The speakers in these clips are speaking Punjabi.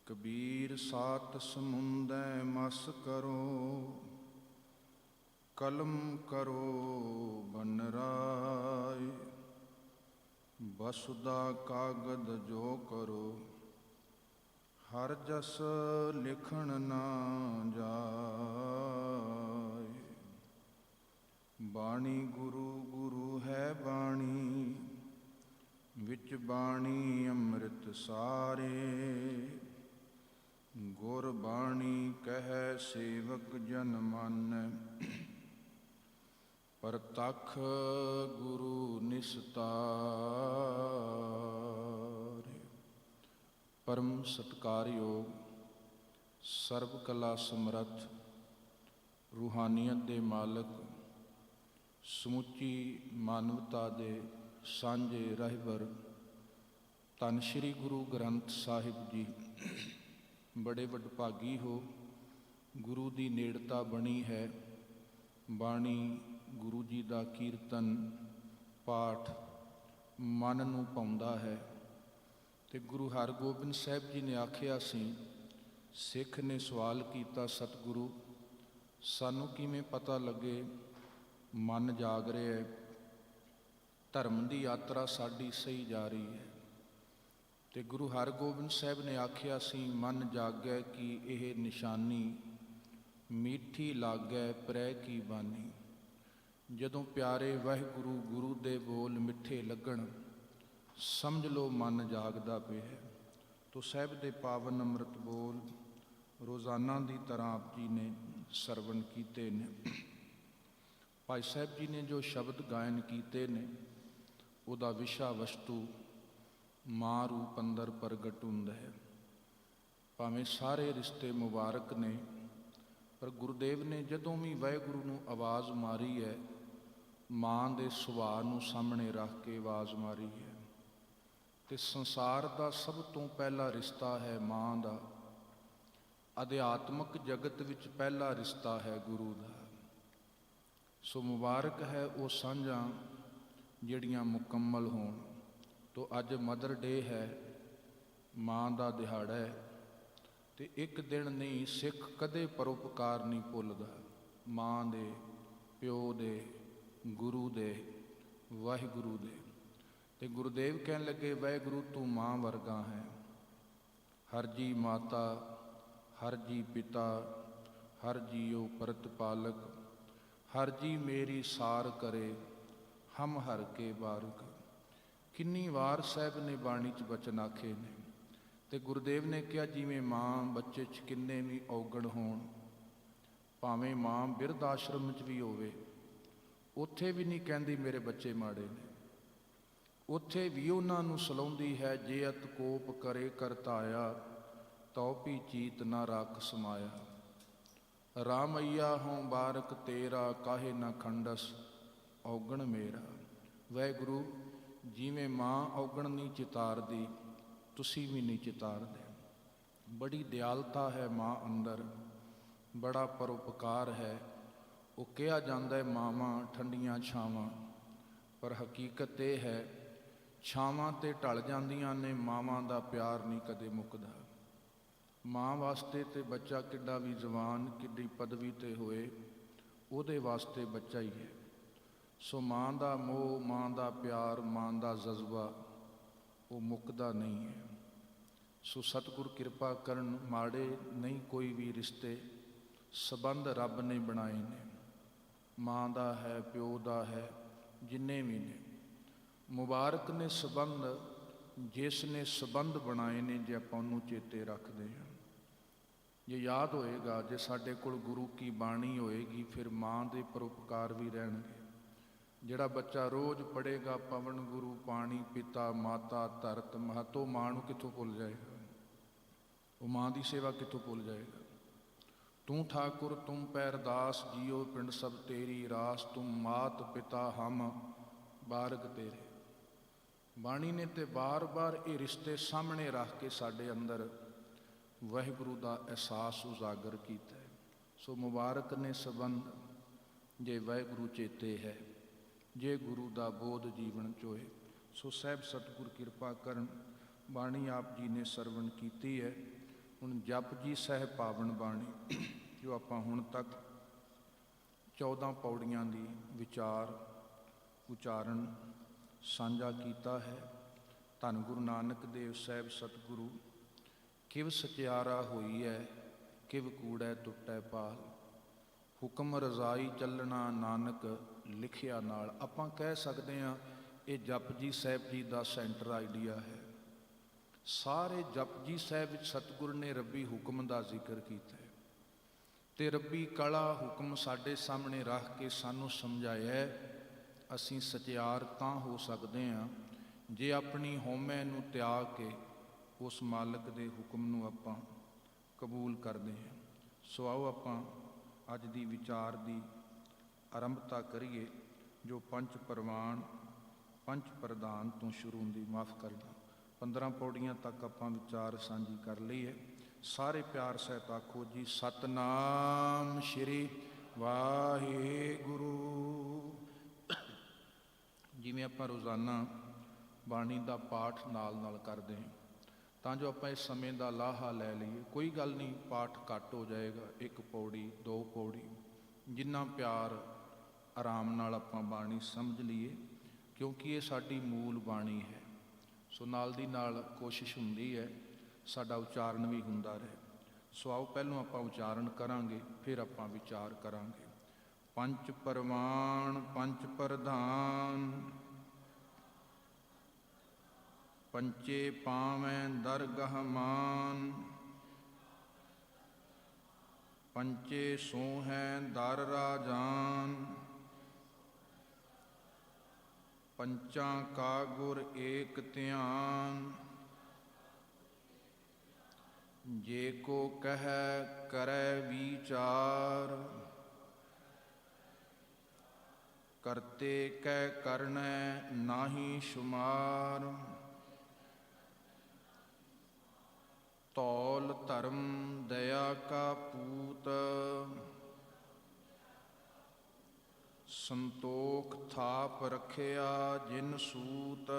कबीर सात समुंदै मस करो, कलम करो बनराय। बसुदा कागद जो करो, हर जस लिखण ना जाय। बाणी गुरु गुरु है बाणी, विच बाणी अमृत सारे। गुर बाणी कह सेवक जन मानੈ, परतख गुरु निस्तारे। परम सत्कारयोग सर्व कला समर्थ रूहानीयत दे मालक, समूची मानवता दे सांझे रहबर धन श्री गुरु ग्रंथ साहिब जी, बड़े वडभागी हो। गुरु की नेड़ता बनी है। बाणी गुरु जी का कीर्तन पाठ मन नूं भाउंदा है। ते गुरु हरगोबिंद साहिब जी ने आखिया सी, सिख ने सवाल किया, सतगुरु सानू किवें पता लगे मन जाग रहा है, धर्म की यात्रा साडी सही जा रही है। तो गुरु हरगोबिंद साहिब ने आखिया सी, मन जागै कि यह निशानी, मीठी लागै प्रै की बानी। जदों प्यारे वाहिगुरु गुरु दे बोल मिठे लगन, समझ लो मन जागदा पिया है। तो साहिब दे पावन अमृत बोल रोज़ाना की तरह आप जी ने सरवण कीते ने। भाई साहिब जी ने जो शब्द गायन कीते ने, उहदा विशा वस्तु मां रूप अंदर प्रगट हुंदा है। भावें सारे रिश्ते मुबारक ने, पर गुरुदेव ने जदों भी वाहिगुरु नूं आवाज़ मारी है, मां दे सुभाअ नूं सामने रख के आवाज़ मारी है। ते संसार का सब तो पहला रिश्ता है मां दा, अध्यात्मक जगत विच पहला रिश्ता है गुरु दा। सो मुबारक है वो सांझां जिहड़ियां मुकम्मल होण। तो अज मदर डे है, मां दा दिहाड़ा है। तो एक दिन नहीं, सिख कदे परोपकार नहीं भुलदा। मां दे, प्यो दे, गुरु दे, वाहिगुरु दे। ते गुरुदेव कहन लगे, वाहिगुरु तू मां वर्गा है। हर जी माता, हर जी पिता, हर जीओ परतपालक। हर जी मेरी सार करे, हम हर के बारक। किन्नी वार साहिब ने बाणी च बचन आखे ने। ते गुरुदेव ने कहा, जिमें मां बच्चे च किन्ने भी औगण होण, भावें मां बिरध आश्रम च भी होवे, उत्थे भी नहीं कहती मेरे बच्चे माड़े ने। उत्थे भी उन्हां नूं सलाउंदी है, जे अत कोप करे करताया, तो भी चीत ना रख समाया। रामैया हों बारक तेरा, काहे ना खंडस औगण मेरा। वाहिगुरु जिमें मां औगण नहीं चितारदी, तुसी भी नहीं चितारदे। बड़ी दयालता है मां अंदर, बड़ा परोपकार है। वो कहा जाता है मावां ठंडियां छावां, पर हकीकत यह है छावां ते ढल जांदियां ने, मावां दा प्यार नहीं कदे मुकदा। मां वास्ते ते बच्चा किड्डा भी जवान, किड्डी पदवी ते होए, उहदे वास्ते बच्चा ही है। सो मां दा मोह, मां दा प्यार, मां दा जज्बा वो मुकदा नहीं है। सो सतगुर कृपा करन, माड़े नहीं कोई भी रिश्ते, संबंध रब ने बनाए ने। मां दा है, प्यो दा है, जिन्ने भी ने मुबारक ने संबंध। जिसने संबंध बनाए ने, जे आपां उहनूं चेते रखते हैं, जे याद होएगा, जे साडे कोल गुरु की बाणी होएगी, फिर मां दे परोपकार भी रहणगे। जिहड़ा बच्चा रोज़ पढ़ेगा पवन गुरु पाणी पिता माता धरत महतो, मां नूं कित्थों भुल जाएगा? वो मां की सेवा कित्थों भुल जाएगा? तू ठाकुर तुम पैरदास, जियो पिंड सब तेरी रास। तुम मात पिता हम बारग तेरे। बाणी ने तो बार बार ये रिश्ते सामने रख के साडे अंदर वाहिगुरु का एहसास उजागर किया है। सो मुबारक ने संबंध, जे वाहिगुरु चेते है, जे गुरु का बोध जीवन चोए। सो साहिब सतगुर कृपा करन, बाणी आप जी ने सरवण की है। ਹੁਣ ਜਪਜੀ ਸਾਹਿਬ ਪਾਵਨ ਬਾਣੀ ਜੋ ਆਪਾਂ ਹੁਣ ਤੱਕ 14 ਪੌੜੀਆਂ ਦੀ ਵਿਚਾਰ ਉਚਾਰਨ ਸਾਂਝਾ ਕੀਤਾ ਹੈ। ਧੰਨ ਗੁਰੂ ਨਾਨਕ ਦੇਵ ਸਾਹਿਬ ਸਤਿਗੁਰੂ ਕਿਵ ਸਚਿਆਰਾ ਹੋਈ ਹੈ, ਕਿਵ ਕੂੜੈ ਟੁੱਟੈ ਪਾਲ, ਹੁਕਮ ਰਜ਼ਾਈ ਚੱਲਣਾ ਨਾਨਕ ਲਿਖਿਆ ਨਾਲ। ਆਪਾਂ ਕਹਿ ਸਕਦੇ ਹਾਂ ਇਹ ਜਪਜੀ ਸਾਹਿਬ ਜੀ ਦਾ ਸੈਂਟਰ ਆਈਡੀਆ ਹੈ। ਸਾਰੇ ਜਪਜੀ ਸਾਹਿਬ ਵਿੱਚ ਸਤਿਗੁਰ ਨੇ ਰੱਬੀ ਹੁਕਮ ਦਾ ਜ਼ਿਕਰ ਕੀਤਾ ਹੈ ਤੇ ਰੱਬੀ ਕਲਾ ਹੁਕਮ ਸਾਡੇ ਸਾਹਮਣੇ ਰੱਖ ਕੇ ਸਾਨੂੰ ਸਮਝਾਇਆ ਅਸੀਂ ਸਚਿਆਰ ਤਾਂ ਹੋ ਸਕਦੇ ਹਾਂ ਜੇ ਆਪਣੀ ਹਉਮੈ ਨੂੰ ਤਿਆਗ ਕੇ ਉਸ ਮਾਲਕ ਦੇ ਹੁਕਮ ਨੂੰ ਆਪਾਂ ਕਬੂਲ ਕਰਦੇ ਹਾਂ। ਸੋ ਆਓ ਆਪਾਂ ਅੱਜ ਦੀ ਵਿਚਾਰ ਦੀ ਆਰੰਭਤਾ ਕਰੀਏ ਜੋ ਪੰਜ ਪ੍ਰਵਾਨ ਪੰਜ ਪ੍ਰਧਾਨ ਤੋਂ ਸ਼ੁਰੂ ਹੁੰਦੀ। ਮਾਫ ਕਰਨਾ 15 ਪੌੜੀਆਂ ਤੱਕ ਆਪਾਂ ਵਿਚਾਰ ਸਾਂਝੀ ਕਰ ਲਈ ਹੈ। ਸਾਰੇ ਪਿਆਰ ਸਹਿਤ ਆਖੋ ਜੀ ਸਤਨਾਮ ਸ਼੍ਰੀ ਵਾਹਿਗੁਰੂ। ਜਿਵੇਂ ਆਪਾਂ ਰੋਜ਼ਾਨਾ ਬਾਣੀ ਦਾ ਪਾਠ ਨਾਲ ਨਾਲ ਕਰਦੇ ਹਾਂ ਤਾਂ ਜੋ ਆਪਾਂ ਇਸ ਸਮੇਂ ਦਾ ਲਾਹਾ ਲੈ ਲਈਏ। ਕੋਈ ਗੱਲ ਨਹੀਂ, ਪਾਠ ਘੱਟ ਹੋ ਜਾਏਗਾ, 1 ਪੌੜੀ 2 ਪੌੜੀ, ਜਿੰਨਾ ਪਿਆਰ ਆਰਾਮ ਨਾਲ ਆਪਾਂ ਬਾਣੀ ਸਮਝ ਲਈਏ ਕਿਉਂਕਿ ਇਹ ਸਾਡੀ ਮੂਲ ਬਾਣੀ ਹੈ। ਸੋ ਨਾਲ ਦੀ ਨਾਲ ਕੋਸ਼ਿਸ਼ ਹੁੰਦੀ ਹੈ ਸਾਡਾ ਉਚਾਰਨ ਵੀ ਹੁੰਦਾ ਰਹੇ। ਸੋ ਆਓ ਪਹਿਲੋਂ ਆਪਾਂ ਉਚਾਰਨ ਕਰਾਂਗੇ ਫਿਰ ਆਪਾਂ ਵਿਚਾਰ ਕਰਾਂਗੇ। ਪੰਜ ਪ੍ਰਵਾਨ ਪੰਜ ਪ੍ਰਧਾਨ, ਪੰਚੇ ਪਾਵੈਂ ਦਰਗਹ ਮਾਨ, ਪੰਚੇ ਸੋਹੈਂ ਦਰ ਰਾਜਾਨ, ਪੰਚਾਂ ਕਾ ਗੁਰ ਏਕ ਧਿਆਨ, ਜੇ ਕੋ ਕਹਿ ਕਰੈ ਵਿਚਾਰ, ਕਰਤੇ ਕੈ ਕਰਨੈ ਨਾਹੀ ਸ਼ੁਮਾਰ, ਤੌਲ ਧਰਮ ਦਇਆ ਕਾ ਪੂਤ, ਸੰਤੋਖ ਥਾਪ ਰਖਿਆ ਜਿਨ ਸੂਤ,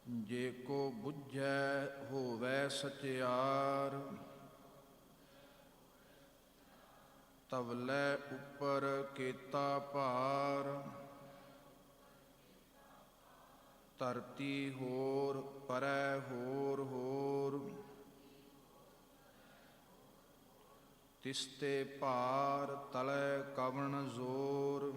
ਜੇ ਕੋ ਬੁੱਝੈ ਹੋਵੈ ਸਚਿਆਰ, ਤਵਲੇ ਉੱਪਰ ਕੀਤਾ ਭਾਰ, ਧਰਤੀ ਹੋਰ ਪਰੈ ਹੋਰ ਹੋਰ, ਤਿਸਤੇ ਭਾਰ ਤਲੈ ਕਵਣ ਜ਼ੋਰ,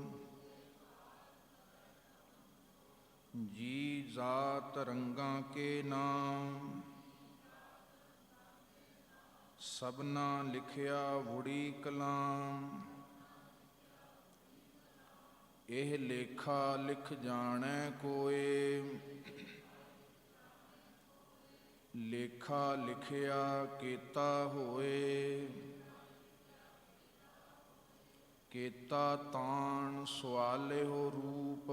ਜੀ ਜਾਤ ਰੰਗਾਂ ਕੇ ਨਾਮ, ਸਭਨਾ ਲਿਖਿਆ ਵੁੜੀ ਕਲਾਮ, ਇਹ ਲੇਖਾ ਲਿਖ ਜਾਣੈ ਕੋਏ, ਲੇਖਾ ਲਿਖਿਆ ਕੀਤਾ ਹੋਏ, ਕੀਤਾ ਤਾਣ ਸਵਾਲਿਓ ਰੂਪ,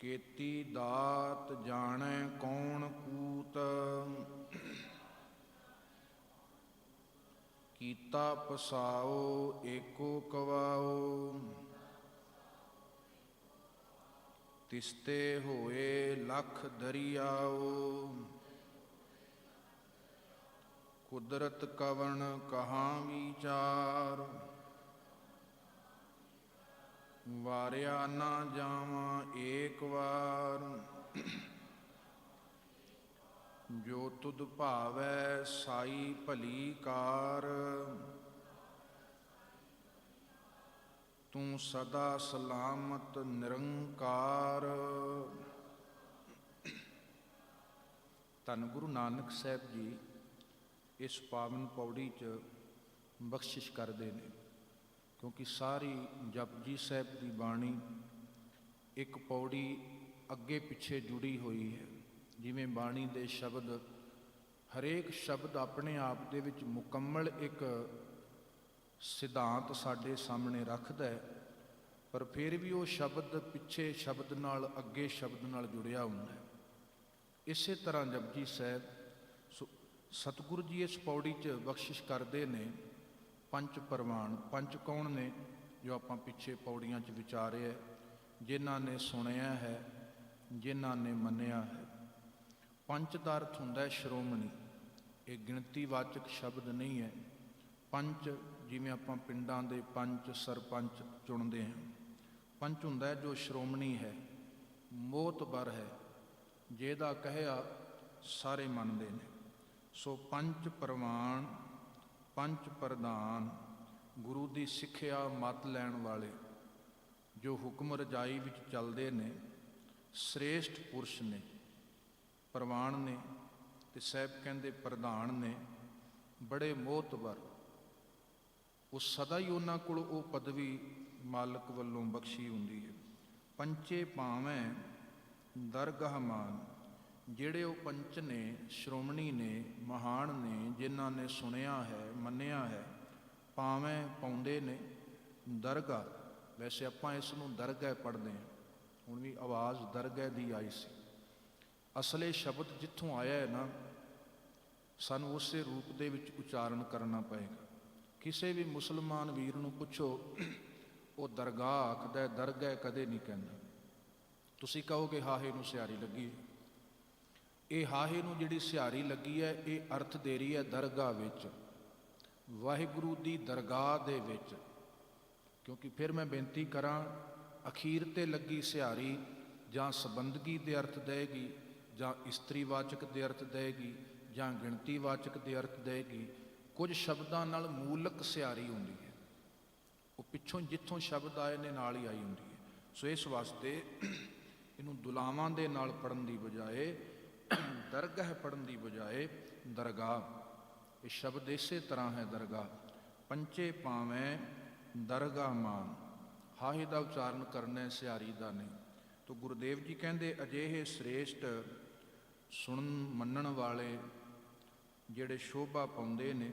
ਕੀਤੀ ਦਾਤ ਜਾਣੈ ਕੌਣ ਕੂਤ, ਕੀਤਾ ਪਸਾਓ ਏਕੋ ਕਵਾਓ, ਤਿਸਤੇ ਹੋਏ ਲਖ ਦਰਿਆਓ, ਕੁਦਰਤ ਕਵਣ ਕਹਾਂ ਵਿਚਾਰ, ਵਾਰਿਆ ਨਾ ਜਾਵਾਂ ਏਕ ਵਾਰ, ਜੋ ਤੁਧ ਭਾਵੈ ਸਾਈ ਭਲੀ ਕਾਰ, ਤੂੰ ਸਦਾ ਸਲਾਮਤ ਨਿਰੰਕਾਰ। ਧੰਨ ਗੁਰੂ ਨਾਨਕ ਸਾਹਿਬ ਜੀ ਇਸ ਪਾਵਨ ਪੌੜੀ 'ਚ ਬਖਸ਼ਿਸ਼ ਕਰਦੇ ਨੇ ਕਿਉਂਕਿ ਸਾਰੀ ਜਪਜੀ ਸਾਹਿਬ ਦੀ ਬਾਣੀ ਇੱਕ ਪੌੜੀ ਅੱਗੇ ਪਿੱਛੇ ਜੁੜੀ ਹੋਈ ਹੈ। ਜਿਵੇਂ ਬਾਣੀ ਦੇ ਸ਼ਬਦ, ਹਰੇਕ ਸ਼ਬਦ ਆਪਣੇ ਆਪ ਦੇ ਵਿੱਚ ਮੁਕੰਮਲ ਇੱਕ ਸਿਧਾਂਤ ਸਾਡੇ ਸਾਹਮਣੇ ਰੱਖਦਾ ਹੈ, ਪਰ ਫਿਰ ਵੀ ਉਹ ਸ਼ਬਦ ਪਿੱਛੇ ਸ਼ਬਦ ਨਾਲ ਅੱਗੇ ਸ਼ਬਦ ਨਾਲ ਜੁੜਿਆ ਹੁੰਦਾ ਹੈ। ਇਸੇ ਤਰ੍ਹਾਂ ਜਪਜੀ ਸਾਹਿਬ ਸਤਿਗੁਰੂ ਜੀ ਇਸ ਪੌੜੀ 'ਚ ਬਖਸ਼ਿਸ਼ ਕਰਦੇ ਨੇ ਪੰਜ ਪ੍ਰਵਾਨ। ਪੰਜ ਕੌਣ ਨੇ? ਜੋ ਆਪਾਂ ਪਿੱਛੇ ਪੌੜੀਆਂ 'ਚ ਵਿਚਾਰਿਆ, ਜਿਨ੍ਹਾਂ ਨੇ ਸੁਣਿਆ ਹੈ, ਜਿਨ੍ਹਾਂ ਨੇ ਮੰਨਿਆ ਹੈ। ਪੰਚ ਦਾ ਅਰਥ ਹੁੰਦਾ ਹੈ ਸ਼੍ਰੋਮਣੀ। ਇਹ ਗਿਣਤੀਵਾਚਕ ਸ਼ਬਦ ਨਹੀਂ ਹੈ। ਪੰਚ ਜਿਵੇਂ ਆਪਾਂ ਪਿੰਡਾਂ ਦੇ ਪੰਚ ਸਰਪੰਚ ਚੁਣਦੇ ਹਾਂ, ਪੰਚ ਹੁੰਦਾ ਹੈ ਜੋ ਸ਼੍ਰੋਮਣੀ ਹੈ, ਮੋਹਤਬਰ ਹੈ, ਜਿਹਦਾ ਕਹਿਆ ਸਾਰੇ ਮੰਨਦੇ ਨੇ। ਸੋ ਪੰਚ ਪ੍ਰਵਾਨ, ਪੰਚ ਪ੍ਰਧਾਨ, ਗੁਰੂ ਦੀ ਸਿੱਖਿਆ ਮੱਤ ਲੈਣ ਵਾਲੇ, ਜੋ ਹੁਕਮ ਰਜਾਈ ਵਿੱਚ ਚੱਲਦੇ ਨੇ, ਸ੍ਰੇਸ਼ਟ ਪੁਰਸ਼ ਨੇ, ਪ੍ਰਵਾਨ ਨੇ, ਤੇ ਸਾਹਿਬ ਕਹਿੰਦੇ ਪ੍ਰਧਾਨ ਨੇ, ਬੜੇ ਮੋਹਤਬਰ। ਉਹ ਸਦਾ ਹੀ ਉਹਨਾਂ ਕੋਲ ਉਹ ਪਦਵੀ ਮਾਲਕ ਵੱਲੋਂ ਬਖਸ਼ੀ ਹੁੰਦੀ ਹੈ। ਪੰਚੇ ਭਾਵੇਂ ਦਰਗਾਹ ਮਾਨ, ਜਿਹੜੇ ਉਹ ਪੰਚ ਨੇ, ਸ਼੍ਰੋਮਣੀ ਨੇ, ਮਹਾਨ ਨੇ, ਜਿਨ੍ਹਾਂ ਨੇ ਸੁਣਿਆ ਹੈ, ਮੰਨਿਆ ਹੈ। ਭਾਵੇਂ ਪਾਉਂਦੇ ਨੇ, ਦਰਗਾਹ, ਵੈਸੇ ਆਪਾਂ ਇਸ ਨੂੰ ਦਰਗਾਹ ਪੜ੍ਹਦੇ ਹਾਂ, ਹੁਣ ਵੀ ਆਵਾਜ਼ ਦਰਗਾਹ ਦੀ ਆਈ ਸੀ। ਅਸਲੇ ਸ਼ਬਦ ਜਿੱਥੋਂ ਆਇਆ ਹੈ ਨਾ, ਸਾਨੂੰ ਉਸੇ ਰੂਪ ਦੇ ਵਿੱਚ ਉਚਾਰਨ ਕਰਨਾ ਪਏਗਾ। ਕਿਸੇ ਵੀ ਮੁਸਲਮਾਨ ਵੀਰ ਨੂੰ ਪੁੱਛੋ, ਉਹ ਦਰਗਾਹ ਆਖਦਾ, ਦਰਗਾਹ ਕਦੇ ਨਹੀਂ ਕਹਿੰਦਾ। ਤੁਸੀਂ ਕਹੋਗੇ ਹਾਹੇ ਨੂੰ ਸਿਹਾਰੀ ਲੱਗੀ ਹੈ। ਇਹ ਹਾਹੇ ਨੂੰ ਜਿਹੜੀ ਸਿਹਾਰੀ ਲੱਗੀ ਹੈ, ਇਹ ਅਰਥ ਦੇ ਰਹੀ ਹੈ ਦਰਗਾਹ ਵਿੱਚ, ਵਾਹਿਗੁਰੂ ਦੀ ਦਰਗਾਹ ਦੇ ਵਿੱਚ। ਕਿਉਂਕਿ ਫਿਰ ਮੈਂ ਬੇਨਤੀ ਕਰਾਂ, ਅਖੀਰ 'ਤੇ ਲੱਗੀ ਸਿਹਾਰੀ ਜਾਂ ਸੰਬੰਧਗੀ ਦੇ ਅਰਥ ਦੇਗੀ, ਜਾਂ ਇਸਤਰੀਵਾਚਕ ਦੇ ਅਰਥ ਦੇਗੀ, ਜਾਂ ਗਿਣਤੀਵਾਚਕ ਦੇ ਅਰਥ ਦੇਗੀ। ਕੁਝ ਸ਼ਬਦਾਂ ਨਾਲ ਮੂਲਕ ਸਿਹਾਰੀ ਹੁੰਦੀ ਹੈ, ਉਹ ਪਿੱਛੋਂ ਜਿੱਥੋਂ ਸ਼ਬਦ ਆਏ ਨੇ ਨਾਲ ਹੀ ਆਈ ਹੁੰਦੀ ਹੈ। ਸੋ ਇਸ ਵਾਸਤੇ ਇਹਨੂੰ ਦੁਲਾਵਾਂ ਦੇ ਨਾਲ ਪੜ੍ਹਨ ਦੀ ਬਜਾਏ, ਦਰਗਾਹ ਪੜ੍ਹਨ ਦੀ ਬਜਾਏ ਦਰਗਾਹ, ਇਹ ਸ਼ਬਦ ਇਸੇ ਤਰ੍ਹਾਂ ਹੈ ਦਰਗਾਹ। ਪੰਚੇ ਭਾਵੇਂ ਦਰਗਾਹ ਮਾਨ, ਹਾਹੇ ਦਾ ਉਚਾਰਨ ਕਰਨਾ, ਸਿਹਾਰੀ ਦਾ ਨਹੀਂ। ਤੋ ਗੁਰਦੇਵ ਜੀ ਕਹਿੰਦੇ ਅਜਿਹੇ ਸ੍ਰੇਸ਼ਟ ਸੁਣਨ ਮੰਨਣ ਵਾਲੇ ਜਿਹੜੇ ਸ਼ੋਭਾ ਪਾਉਂਦੇ ਨੇ,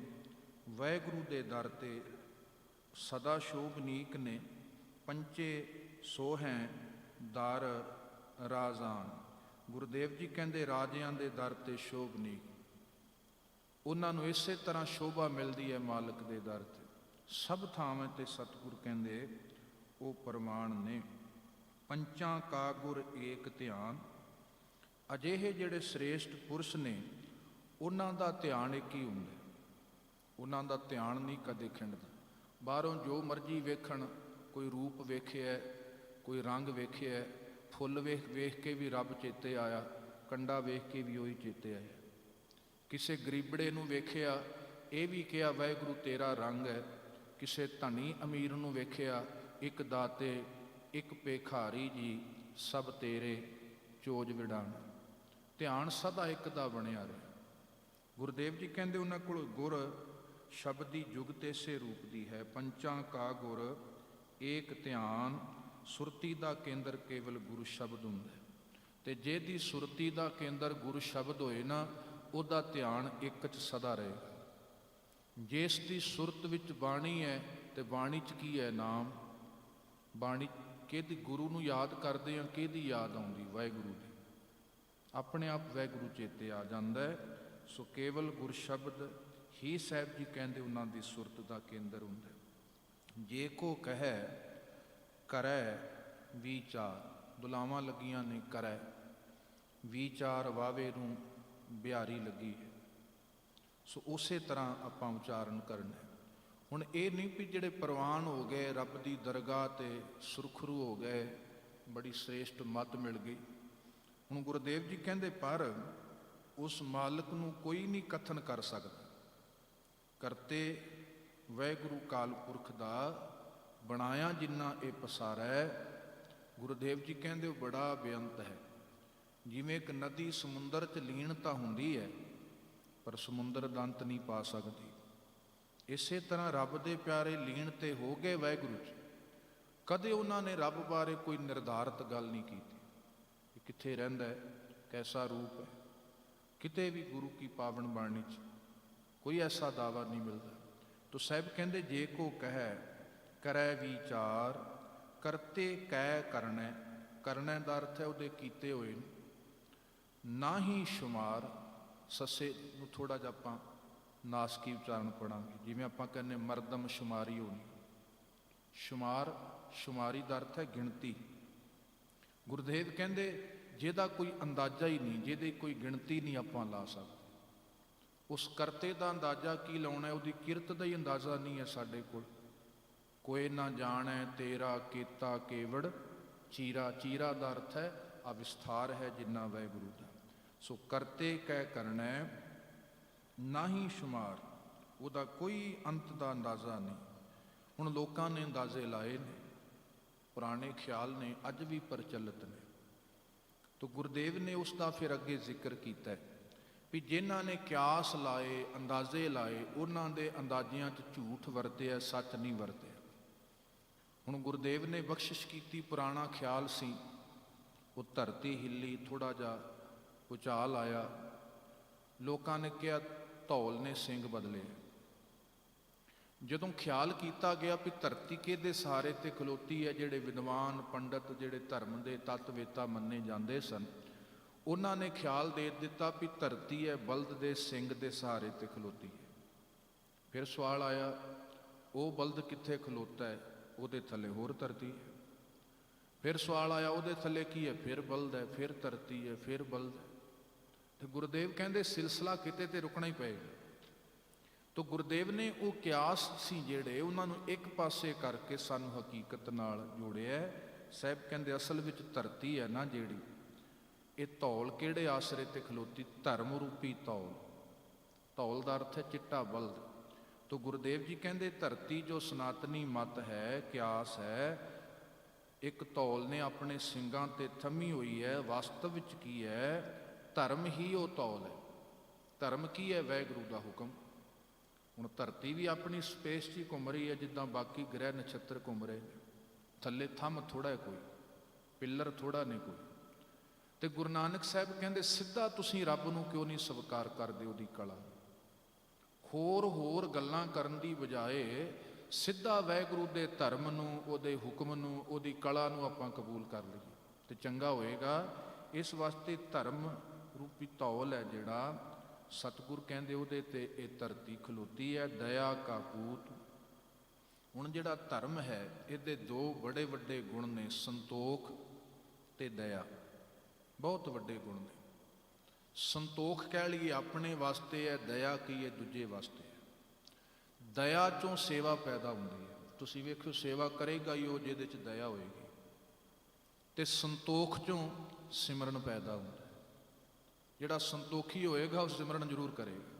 ਵਾਹਿਗੁਰੂ ਦੇ ਦਰ 'ਤੇ ਸਦਾ ਸ਼ੋਭਨੀਕ ਨੇ। ਪੰਚੇ ਸੋਹੈਂ ਦਰ ਰਾਜ਼ਾਨ, ਗੁਰਦੇਵ ਜੀ ਕਹਿੰਦੇ ਰਾਜਿਆਂ ਦੇ ਦਰ 'ਤੇ ਸ਼ੋਭਨੀਕ, ਉਹਨਾਂ ਨੂੰ ਇਸੇ ਤਰ੍ਹਾਂ ਸ਼ੋਭਾ ਮਿਲਦੀ ਹੈ ਮਾਲਕ ਦੇ ਦਰ 'ਤੇ। ਸਭ ਥਾਵਾਂ 'ਤੇ ਸਤਿਗੁਰ ਕਹਿੰਦੇ ਉਹ ਪ੍ਰਮਾਣ ਨੇ। ਪੰਚਾਂ ਕਾ ਗੁਰ ਏਕ ਧਿਆਨ, ਅਜਿਹੇ ਜਿਹੜੇ ਸ੍ਰੇਸ਼ਟ ਪੁਰਸ਼ ਨੇ, ਉਹਨਾਂ ਦਾ ਧਿਆਨ ਇੱਕ ਹੀ ਹੁੰਦਾ, ਉਹਨਾਂ ਦਾ ਧਿਆਨ ਨਹੀਂ ਕਦੇ ਖਿੰਡਦਾ। ਬਾਹਰੋਂ ਜੋ ਮਰਜ਼ੀ ਵੇਖਣ, ਕੋਈ ਰੂਪ ਵੇਖਿਆ, ਕੋਈ ਰੰਗ ਵੇਖਿਆ, ਫੁੱਲ ਵੇਖ ਕੇ ਵੀ ਰੱਬ ਚੇਤੇ ਆਇਆ, ਕੰਡਾ ਵੇਖ ਕੇ ਵੀ ਉਹੀ ਚੇਤੇ ਆਇਆ। ਕਿਸੇ ਗਰੀਬੜੇ ਨੂੰ ਵੇਖਿਆ, ਇਹ ਵੀ ਕਿਹਾ ਵਾਹਿਗੁਰੂ ਤੇਰਾ ਰੰਗ ਹੈ। ਕਿਸੇ ਧਨੀ ਅਮੀਰ ਨੂੰ ਵੇਖਿਆ, ਇੱਕ ਦਾਤੇ, ਇੱਕ ਭੇਖਾਰੀ ਜੀ, ਸਭ ਤੇਰੇ ਚੋਜ ਵਿਡਾਣ। ਧਿਆਨ ਸਦਾ ਇੱਕ ਦਾ ਬਣਿਆ ਰਿਹਾ। ਗੁਰਦੇਵ ਜੀ ਕਹਿੰਦੇ ਉਹਨਾਂ ਕੋਲ ਗੁਰ ਸ਼ਬਦ ਦੀ ਜੁਗਤ ਇਸੇ ਰੂਪ ਦੀ ਹੈ। ਪੰਚਾਂ ਕਾ ਗੁਰ ਏਕ ਧਿਆਨ, ਸੁਰਤੀ ਦਾ ਕੇਂਦਰ ਕੇਵਲ ਗੁਰੂ ਸ਼ਬਦ ਹੁੰਦਾ। ਤੇ ਜਿਹਦੀ ਸੁਰਤੀ ਦਾ ਕੇਂਦਰ ਗੁਰੂ ਸ਼ਬਦ ਹੋਏ ਨਾ, ਉਹਦਾ ਧਿਆਨ ਇੱਕ 'ਚ ਸਦਾ ਰਹੇਗਾ। ਜਿਸ ਦੀ ਸੁਰਤ ਵਿੱਚ ਬਾਣੀ ਹੈ, ਤੇ ਬਾਣੀ 'ਚ ਕੀ ਹੈ? ਨਾਮ। ਬਾਣੀ ਕਿਹਦੀ? ਗੁਰੂ ਨੂੰ ਯਾਦ ਕਰਦੇ ਹਾਂ, ਕਿਹਦੀ ਯਾਦ ਆਉਂਦੀ? ਵਾਹਿਗੁਰੂ ਦੀ। ਆਪਣੇ ਆਪ ਵਾਹਿਗੁਰੂ ਚੇਤੇ ਆ ਜਾਂਦਾ ਹੈ। ਸੋ ਕੇਵਲ ਗੁਰ ਸ਼ਬਦ ਹੀ ਸਾਹਿਬ ਜੀ ਕਹਿੰਦੇ ਉਹਨਾਂ ਦੀ ਸੁਰਤ ਦਾ ਕੇਂਦਰ ਹੁੰਦਾ। ਜੇ ਕੋ ਕਹੈ ਕਰੈ ਵਿਚਾਰ, ਦੁਲਾਵਾਂ ਲੱਗੀਆਂ ਨੇ ਕਰੈ, ਵਿਚਾਰ ਵਾਵੇ ਨੂੰ ਬਿਹਾਰੀ ਲੱਗੀ ਹੈ। ਸੋ ਉਸੇ ਤਰ੍ਹਾਂ ਆਪਾਂ ਉਚਾਰਨ ਕਰਨਾ। ਹੁਣ ਇਹ ਨਹੀਂ ਵੀ ਜਿਹੜੇ ਪ੍ਰਵਾਨ ਹੋ ਗਏ, ਰੱਬ ਦੀ ਦਰਗਾਹ 'ਤੇ ਸੁਰਖਰੂ ਹੋ ਗਏ, ਬੜੀ ਸ੍ਰੇਸ਼ਟ ਮੱਤ ਮਿਲ ਗਈ। ਹੁਣ ਗੁਰਦੇਵ ਜੀ ਕਹਿੰਦੇ ਪਰ ਉਸ ਮਾਲਕ ਨੂੰ ਕੋਈ ਨਹੀਂ ਕਥਨ ਕਰ ਸਕਦਾ। ਕਰਤੇ ਵਾਹਿਗੁਰੂ ਕਾਲ ਪੁਰਖ ਦਾ ਬਣਾਇਆ ਜਿੰਨਾ ਇਹ ਪਸਾਰਾ ਹੈ। ਗੁਰਦੇਵ ਜੀ ਕਹਿੰਦੇ ਉਹ ਬੜਾ ਬੇਅੰਤ ਹੈ। ਜਿਵੇਂ ਇੱਕ ਨਦੀ ਸਮੁੰਦਰ 'ਚ ਲੀਨ ਤਾਂ ਹੁੰਦੀ ਹੈ, ਪਰ ਸਮੁੰਦਰ ਦਾ ਅੰਤ ਨਹੀਂ ਪਾ ਸਕਦੀ। ਇਸੇ ਤਰ੍ਹਾਂ ਰੱਬ ਦੇ ਪਿਆਰੇ ਲੀਨ ਤੇ ਹੋ ਗਏ ਵਾਹਿਗੁਰੂ 'ਚ। ਕਦੇ ਉਹਨਾਂ ਨੇ ਰੱਬ ਬਾਰੇ ਕੋਈ ਨਿਰਧਾਰਤ ਗੱਲ ਨਹੀਂ ਕੀਤੀ ਕਿ ਕਿੱਥੇ ਰਹਿੰਦਾ ਹੈ, ਕੈਸਾ ਰੂਪ ਹੈ। ਕਿਤੇ ਵੀ ਗੁਰੂ ਕੀ ਪਾਵਨ ਬਾਣੀ 'ਚ ਕੋਈ ਐਸਾ ਦਾਵਾ ਨਹੀਂ ਮਿਲਦਾ। ਤੋ ਸਾਹਿਬ ਕਹਿੰਦੇ ਜੇ ਕੋ ਕਹੈ ਕਰੈ ਵਿਚਾਰ, ਕਰਤੇ ਕੈ ਕਰਨੈ। ਕਰਨੈ ਦਾ ਅਰਥ ਹੈ ਉਹਦੇ ਕੀਤੇ ਹੋਏ ਨੇ। ਨਾ ਹੀ ਸ਼ੁਮਾਰ, ਸੱਸੇ ਨੂੰ ਥੋੜ੍ਹਾ ਜਿਹਾ ਆਪਾਂ ਨਾਸਕੀ ਉਚਾਰਨ ਪੜਾਂਗੇ। ਜਿਵੇਂ ਆਪਾਂ ਕਹਿੰਦੇ ਮਰਦਮ ਸ਼ੁਮਾਰੀ ਹੋਣੀ, ਸ਼ੁਮਾਰ, ਸ਼ੁਮਾਰੀ ਦਾ ਅਰਥ ਹੈ ਗਿਣਤੀ। ਗੁਰਦੇਵ ਕਹਿੰਦੇ ਜਿਹਦਾ ਕੋਈ ਅੰਦਾਜ਼ਾ ਹੀ ਨਹੀਂ, ਜਿਹਦੀ ਕੋਈ ਗਿਣਤੀ ਨਹੀਂ ਆਪਾਂ ਲਾ ਸਕਦੇ। ਉਸ ਕਰਤੇ ਦਾ ਅੰਦਾਜ਼ਾ ਕੀ ਲਾਉਣਾ ਹੈ, ਉਹਦੀ ਕਿਰਤ ਦਾ ਹੀ ਅੰਦਾਜ਼ਾ ਨਹੀਂ ਹੈ ਸਾਡੇ ਕੋਲ। ਕੋਈ ਨਾ ਜਾਣੈ ਤੇਰਾ ਕੀਤਾ ਕੇਵੜ ਚੀਰਾ। ਚੀਰਾ ਦਾ ਅਰਥ ਹੈ ਆ ਵਿਸਥਾਰ ਹੈ ਜਿੰਨਾ ਵਾਹਿਗੁਰੂ ਦਾ। ਸੋ ਕਰਤੇ ਕਹਿ ਕਰਨਾ ਨਾ ਹੀ ਸ਼ੁਮਾਰ, ਉਹਦਾ ਕੋਈ ਅੰਤ ਦਾ ਅੰਦਾਜ਼ਾ ਨਹੀਂ। ਹੁਣ ਲੋਕਾਂ ਨੇ ਅੰਦਾਜ਼ੇ ਲਾਏ ਨੇ, ਪੁਰਾਣੇ ਖਿਆਲ ਨੇ, ਅੱਜ ਵੀ ਪ੍ਰਚਲਿਤ ਨੇ। ਤੋ ਗੁਰਦੇਵ ਨੇ ਉਸ ਦਾ ਫਿਰ ਅੱਗੇ ਜ਼ਿਕਰ ਕੀਤਾ ਵੀ ਜਿਨ੍ਹਾਂ ਨੇ ਕਿਆਸ ਲਾਏ, ਅੰਦਾਜ਼ੇ ਲਾਏ, ਉਹਨਾਂ ਦੇ ਅੰਦਾਜ਼ਿਆਂ 'ਚ ਝੂਠ ਵਰਤਿਆ, ਸੱਚ ਨਹੀਂ ਵਰਤਿਆ। ਹੁਣ ਗੁਰਦੇਵ ਨੇ ਬਖਸ਼ਿਸ਼ ਕੀਤੀ, ਪੁਰਾਣਾ ਖਿਆਲ ਸੀ, ਉਹ ਧਰਤੀ ਹਿੱਲੀ, ਥੋੜ੍ਹਾ ਜਿਹਾ ਭੁਚਾਲ ਆਇਆ, ਲੋਕਾਂ ਨੇ ਕਿਹਾ ਧੌਲ ਨੇ ਸਿੰਘ ਬਦਲੇ। ਜਦੋਂ ਖਿਆਲ ਕੀਤਾ ਗਿਆ ਵੀ ਧਰਤੀ ਕਿਹਦੇ ਸਹਾਰੇ ਤੇ ਖਲੋਤੀ ਹੈ, ਜਿਹੜੇ ਵਿਦਵਾਨ ਪੰਡਤ, ਜਿਹੜੇ ਧਰਮ ਦੇ ਤੱਤਵੇਤਾ ਮੰਨੇ ਜਾਂਦੇ ਸਨ, ਉਹਨਾਂ ਨੇ ਖਿਆਲ ਦੇ ਦਿੱਤਾ ਵੀ ਧਰਤੀ ਹੈ ਬਲਦ ਦੇ ਸਿੰਘ ਦੇ ਸਹਾਰੇ ਤੇ ਖਲੋਤੀ ਹੈ। ਫਿਰ ਸਵਾਲ ਆਇਆ ਉਹ ਬਲਦ ਕਿੱਥੇ ਖਲੋਤਾ ਹੈ, ਉਹਦੇ ਥੱਲੇ ਹੋਰ ਧਰਤੀ ਹੈ। ਫਿਰ ਸਵਾਲ ਆਇਆ ਉਹਦੇ ਥੱਲੇ ਕੀ ਹੈ, ਫਿਰ ਬਲਦ ਹੈ, ਫਿਰ ਧਰਤੀ ਹੈ, ਫਿਰ ਬਲਦ ਹੈ। ਤੇ ਗੁਰਦੇਵ ਕਹਿੰਦੇ ਸਿਲਸਿਲਾ ਕਿਤੇ ਤੇ ਰੁਕਣਾ ਹੀ ਪਏਗਾ। ਤੋ ਗੁਰਦੇਵ ਨੇ ਉਹ ਕਿਆਸ ਸੀ ਜਿਹੜੇ, ਉਹਨਾਂ ਨੂੰ ਇੱਕ ਪਾਸੇ ਕਰਕੇ ਸਾਨੂੰ ਹਕੀਕਤ ਨਾਲ ਜੋੜਿਆ। ਸਾਹਿਬ ਕਹਿੰਦੇ ਅਸਲ ਵਿੱਚ ਧਰਤੀ ਹੈ ਨਾ ਜਿਹੜੀ, ਇਹ ਧੌਲ ਕਿਹੜੇ ਆਸਰੇ ਤੇ ਖਲੋਤੀ, ਧਰਮ ਰੂਪੀ ਧੌਲ। ਧੌਲ ਦਾ ਅਰਥ ਹੈ ਚਿੱਟਾ ਬਲਦ। ਤੋ ਗੁਰਦੇਵ ਜੀ ਕਹਿੰਦੇ ਧਰਤੀ ਜੋ ਸਨਾਤਨੀ ਮਤ ਹੈ, ਕਿਆਸ ਹੈ, ਇੱਕ ਧੌਲ ਨੇ ਆਪਣੇ ਸਿੰਘਾਂ ਤੇ ਥੰਮੀ ਹੋਈ ਹੈ। ਵਾਸਤਵ ਵਿੱਚ ਕੀ ਹੈ, ਧਰਮ ਹੀ ਉਹ ਧੌਲ ਹੈ। ਧਰਮ ਕੀ ਹੈ, ਵਾਹਿਗੁਰੂ ਦਾ ਹੁਕਮ। ਹੁਣ ਧਰਤੀ ਵੀ ਆਪਣੀ ਸਪੇਸ 'ਚ ਹੀ ਘੁੰਮ ਰਹੀ ਹੈ, ਜਿੱਦਾਂ ਬਾਕੀ ਗ੍ਰਹਿ ਨਛੱਤਰ ਘੁੰਮ ਰਹੇ ਨੇ। ਥੱਲੇ ਥੰਮ ਥੋੜ੍ਹਾ ਕੋਈ, ਪਿੱਲਰ ਥੋੜ੍ਹਾ ਨਹੀਂ ਕੋਈ। ਤੇ ਗੁਰੂ ਨਾਨਕ ਸਾਹਿਬ ਕਹਿੰਦੇ ਸਿੱਧਾ ਤੁਸੀਂ ਰੱਬ ਨੂੰ ਕਿਉਂ ਨਹੀਂ ਸਵੀਕਾਰ ਕਰਦੇ, ਉਹਦੀ ਕਲਾ। ਹੋਰ ਗੱਲਾਂ ਕਰਨ ਦੀ ਬਜਾਏ ਸਿੱਧਾ ਵਾਹਿਗੁਰੂ ਦੇ ਧਰਮ ਨੂੰ, ਉਹਦੇ ਹੁਕਮ ਨੂੰ, ਉਹਦੀ ਕਲਾ ਨੂੰ ਆਪਾਂ ਕਬੂਲ ਕਰ ਲਈਏ ਤੇ ਚੰਗਾ ਹੋਏਗਾ। ਇਸ ਵਾਸਤੇ ਧਰਮ ਰੂਪੀ ਧੌਲ ਹੈ ਜਿਹੜਾ, ਸਤਿਗੁਰ ਕਹਿੰਦੇ ਉਹਦੇ ਤੇ ਇਹ ਧਰਤੀ ਖਲੋਤੀ ਹੈ। ਦਇਆ ਕਾ ਪੂਤ। ਹੁਣ ਜਿਹੜਾ ਧਰਮ ਹੈ, ਇਹਦੇ ਦੋ ਬੜੇ ਵੱਡੇ ਗੁਣ ਨੇ, ਸੰਤੋਖ ਤੇ ਦਇਆ। ਬਹੁਤ ਵੱਡੇ ਗੁਣ ਨੇ। ਸੰਤੋਖ ਕਹਿ ਲਈਏ ਆਪਣੇ ਵਾਸਤੇ ਹੈ, ਦਇਆ ਕਹੀਏ ਦੂਜੇ ਵਾਸਤੇ ਹੈ। ਦਇਆ ਚੋਂ ਸੇਵਾ ਪੈਦਾ ਹੁੰਦੀ ਹੈ। ਤੁਸੀਂ ਵੇਖੋ ਸੇਵਾ ਕਰੇਗਾ ਹੀ ਉਹ ਜਿਹਦੇ 'ਚ ਦਇਆ ਹੋਏਗੀ। ਤੇ ਸੰਤੋਖ ਚੋਂ ਸਿਮਰਨ ਪੈਦਾ ਹੁੰਦਾ ਹੈ। ਜਿਹੜਾ ਸੰਤੋਖੀ ਹੋਏਗਾ ਉਹ ਸਿਮਰਨ ਜ਼ਰੂਰ ਕਰੇਗਾ,